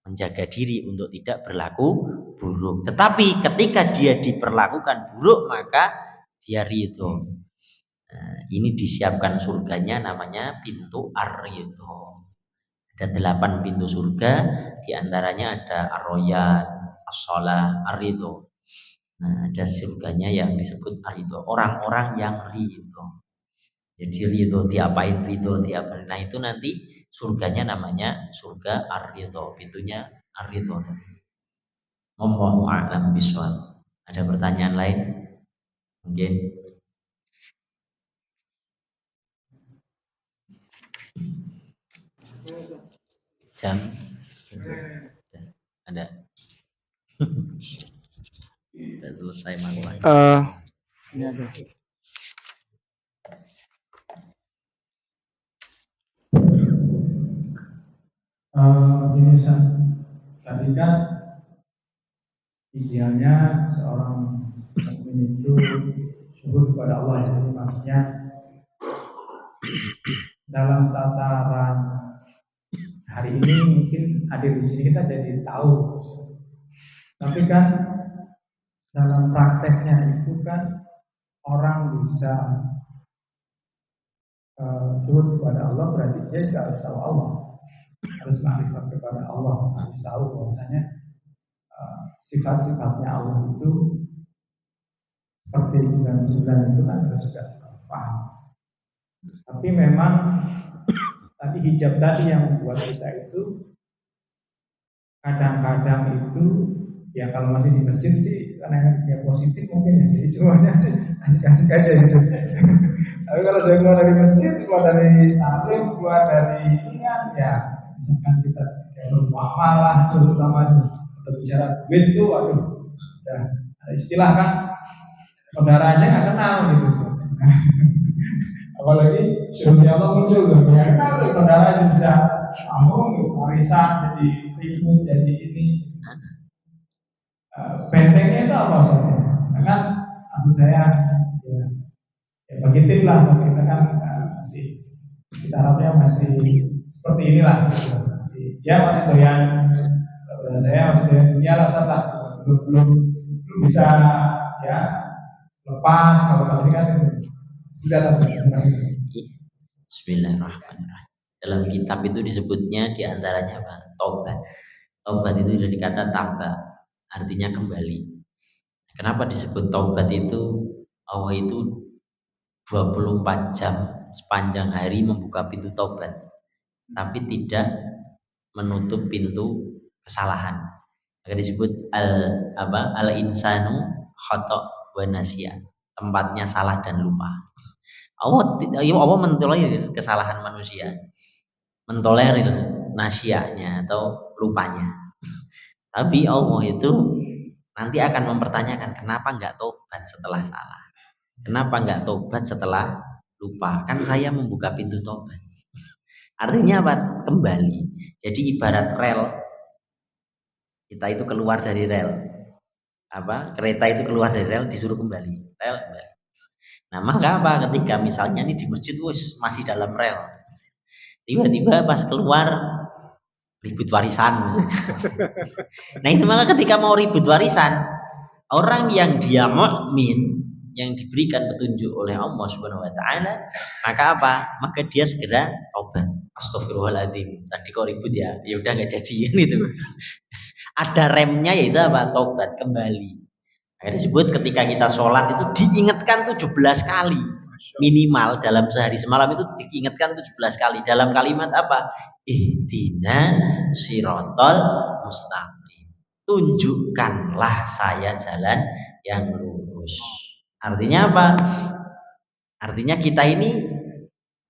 menjaga diri untuk tidak berlaku buruk. Tetapi ketika dia diperlakukan buruk, maka dia ridho. Nah, ini disiapkan surganya, namanya pintu ar-ridho. Ada 8 pintu surga, diantaranya ada ar-royan, as-sholah, ar-ridho. Nah, ada surganya yang disebut ar-ridho, orang-orang yang ridho. Jadi ridho diapain, ridho diapain. Nah itu nanti surganya namanya surga ar-ridho, pintunya ar-ridho. Wallahu a'lam bishawab. Ada pertanyaan lain? Mungkin jam ada. Sudah selesai malam. Ini ada. Ini Ustaz, tadi kan idealnya seorang mukmin itu syukur kepada Allah, jadi maksudnya dalam tataran hari ini mungkin hadir di sini kita jadi tahu, tapi kan dalam prakteknya itu kan orang bisa syukur kepada Allah berarti dia juga harus tahu Allah, harus makrifat kepada Allah, harus tahu bahwasanya sifat-sifatnya Allah itu seperti 99 itu kan harus juga paham. Tapi memang tadi hijab tadi yang membuat kita itu kadang-kadang itu ya kalau masih di masjid sih karena ya positif mungkin ya, jadi semuanya sih asik-asik aja gitu. Tapi kalau saya keluar dari masjid, keluar dari taklim, keluar dari ini kan ya misalkan kita bermuamalah terutama itu atau bicara duit tuh, waduh, udah ada istilah kan saudara aja nggak kenal gitu. Apalagi surga Allah muncul tuh, nggak kenal tuh saudara aja bisa kamu warisan jadi ribut jadi ini. Bentengnya itu apa saja? Kan maksud saya ya begitu lah, kita kan masih kita harapnya masih seperti inilah, masih ya masih doyan, saya masih doyan dunia lah, salah belum bisa ya lepas kalau tadi kan sudah tapi. Bismillahirrahmanirrahim. Dalam kitab itu disebutnya diantaranya apa? Tobat. Tobat itu dari kata taba, artinya kembali. Kenapa disebut taubat itu? Allah itu 24 jam sepanjang hari membuka pintu taubat, tapi tidak menutup pintu kesalahan. Maka disebut al insanu khata' wa nasya, tempatnya salah dan lupa. Allah mentolerir kesalahan manusia, mentolerir nasyanya atau lupanya. Tapi Allah itu nanti akan mempertanyakan, kenapa enggak tobat setelah salah? Kenapa enggak tobat setelah lupa? Kan saya membuka pintu tobat. Artinya apa? Kembali. Jadi ibarat rel. Kita itu keluar dari rel. Kereta itu keluar dari rel disuruh kembali. Rel kembali. Nah, maka apa? Ketika misalnya ini di masjid masih dalam rel. Tiba-tiba pas keluar ribut warisan. Nah itu maka ketika mau ribut warisan, orang yang dia mukmin, yang diberikan petunjuk oleh Allah Subhanahu wa taala, maka apa? Maka dia segera taubat. Astagfirullahaladzim. Tadi kok ribut ya? Ya udah enggak jadi gitu. Ada remnya yaitu apa? Taubat, kembali. Nah, disebut ketika kita sholat itu diingatkan 17 kali. Minimal dalam sehari semalam itu diingatkan 17 kali. Dalam kalimat apa? Ihdina sirotol mustaqim. Tunjukkanlah saya jalan yang lurus. Artinya apa? Artinya kita ini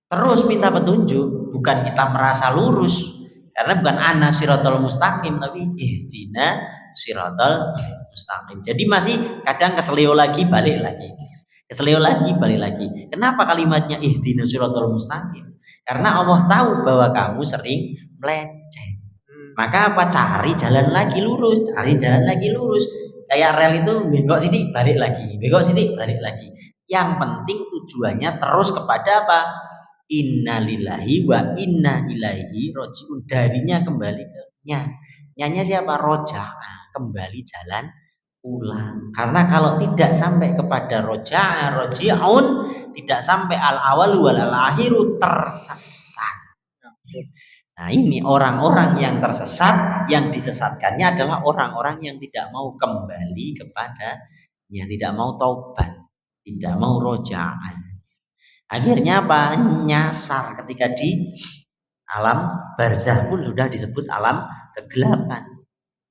terus minta petunjuk, bukan kita merasa lurus. Karena bukan ana sirotol mustaqim, tapi ihdina sirotol mustaqim. Jadi masih kadang keselio lagi, balik lagi. Keselio lagi, balik lagi. Kenapa kalimatnya ihdina sirotol mustaqim? Karena Allah tahu bahwa kamu sering melenceng. Maka apa? Cari jalan lagi lurus, cari jalan lagi lurus. Kayak rel itu bengkok sini balik lagi, bengkok sini balik lagi. Yang penting tujuannya terus kepada apa? Innalillahi wa inna ilaihi rojiun. Darinya kembali ke nya. Nyanya siapa? Roja. Kembali jalan ulang. Karena kalau tidak sampai kepada roja'a roji'un, tidak sampai al-awalu wal akhiru, tersesat. Nah ini orang-orang yang tersesat, yang disesatkannya adalah orang-orang yang tidak mau kembali kepadanya, tidak mau taubat, tidak mau roja'an. Akhirnya apa? Nyasar ketika di alam barzah pun sudah disebut alam kegelapan.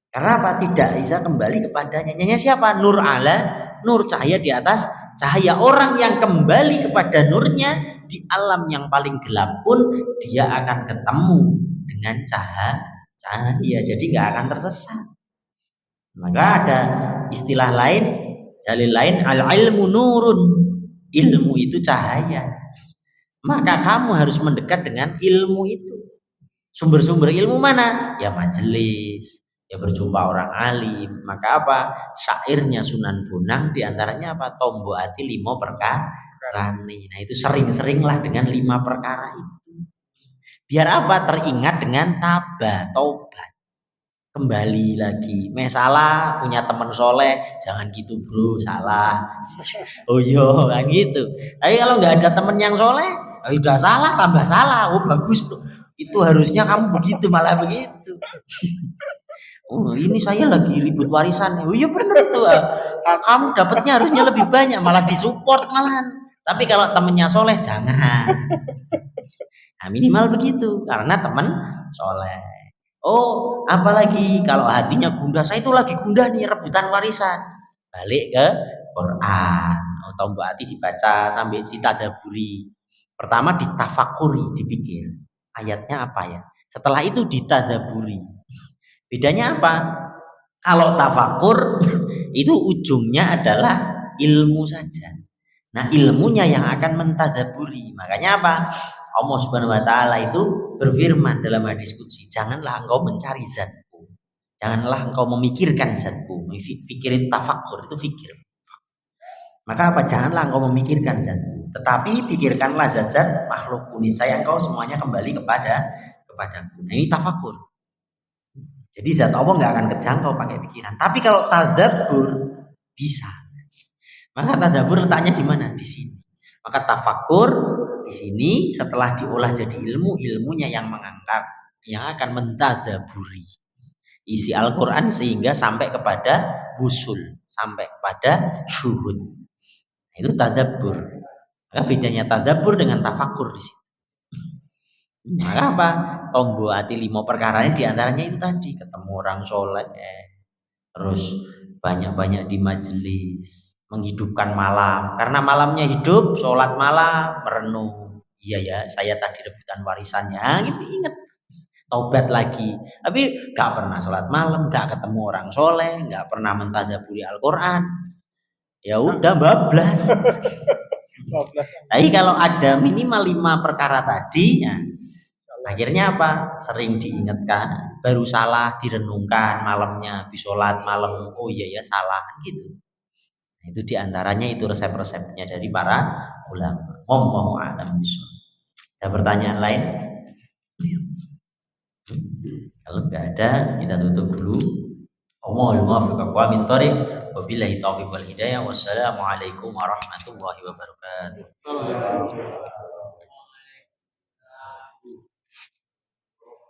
Karena apa? Tidak bisa kembali kepadanya. Nyanya siapa? Nur ala nur, cahaya di atas cahaya. Orang yang kembali kepada nurnya di alam yang paling gelap pun dia akan ketemu dengan cahaya. Jadi nggak akan tersesat. Maka ada istilah lain, dalil lain, al-ilmu nurun. Ilmu itu cahaya. Maka kamu harus mendekat dengan ilmu itu. Sumber-sumber ilmu mana? Ya majelis, ya berjumpa orang alim. Maka apa? Syairnya Sunan Bonang diantaranya apa? Tombo ati 5 perkara. Nah itu sering-seringlah dengan 5 perkara itu. Biar apa? Teringat dengan taubat. Kembali lagi. Salah punya teman soleh, jangan gitu bro, salah. Oh yo, kan gitu. Tapi kalau nggak ada teman yang soleh, udah salah tambah salah. Oh bagus bro. Itu harusnya kamu begitu, malah begitu. Oh ini saya lagi ribut warisan. Oh iya benar itu. Kamu dapatnya harusnya lebih banyak, malah disupport malahan. Tapi kalau temennya soleh jangan. Nah, minimal begitu karena teman soleh. Oh, apalagi kalau hatinya gundah, saya itu lagi gundah nih rebutan warisan. Balik ke Quran. Atau Mbak Ati dibaca sambil ditadaburi. Pertama ditafakuri, dipikir. Ayatnya apa ya? Setelah itu ditadaburi. Bedanya apa? Kalau tafakur itu ujungnya adalah ilmu saja. Nah, ilmunya yang akan mentadaburi. Makanya apa? Allah Subhanahu wa taala itu berfirman dalam hadis qudsi, janganlah engkau mencari zatku. Janganlah engkau memikirkan zatku. Fikir itu tafakkur, itu fikir. Maka apa? Janganlah engkau memikirkan zatku, tetapi pikirkanlah zat-zat makhlukku niscaya engkau semuanya kembali kepadaku. Nah, ini tafakkur. Jadi zat Allah nggak akan kejangkau pakai pikiran. Tapi kalau tadabbur bisa. Maka tadabbur letaknya di mana? Di sini. Maka tafakur di sini setelah diolah jadi ilmu, ilmunya yang mengangkat, yang akan mentadaburi isi Al-Quran sehingga sampai kepada busul, sampai kepada syuhud. Nah, itu tadabbur. Maka bedanya tadabbur dengan tafakur di sini. Maka apa? Tombo hati 5 perkaranya diantaranya itu tadi, ketemu orang soleh, terus banyak-banyak di majelis, menghidupkan malam, karena malamnya hidup, sholat malam, merenung. Iya ya, saya tadi rebutan warisannya, gitu, inget, taubat lagi. Tapi gak pernah sholat malam, gak ketemu orang soleh, gak pernah mentadaburi Al-Quran. Ya udah bablas. Tapi kalau ada minimal 5 perkara tadi, ya, akhirnya apa? Sering diingatkan, baru salah direnungkan malamnya, habis sholat malam, oh iya ya salah, gitu. Nah, itu diantaranya itu resep-resepnya dari para ulama. Wallahu a'lam bishawab. Ada pertanyaan lain? Kalau nggak ada, kita tutup dulu. Allahul muwaffiq aqwamit thoriq. Wabillahi taufiq wal hidayah. Wassalamualaikum warahmatullahi wabarakatuh.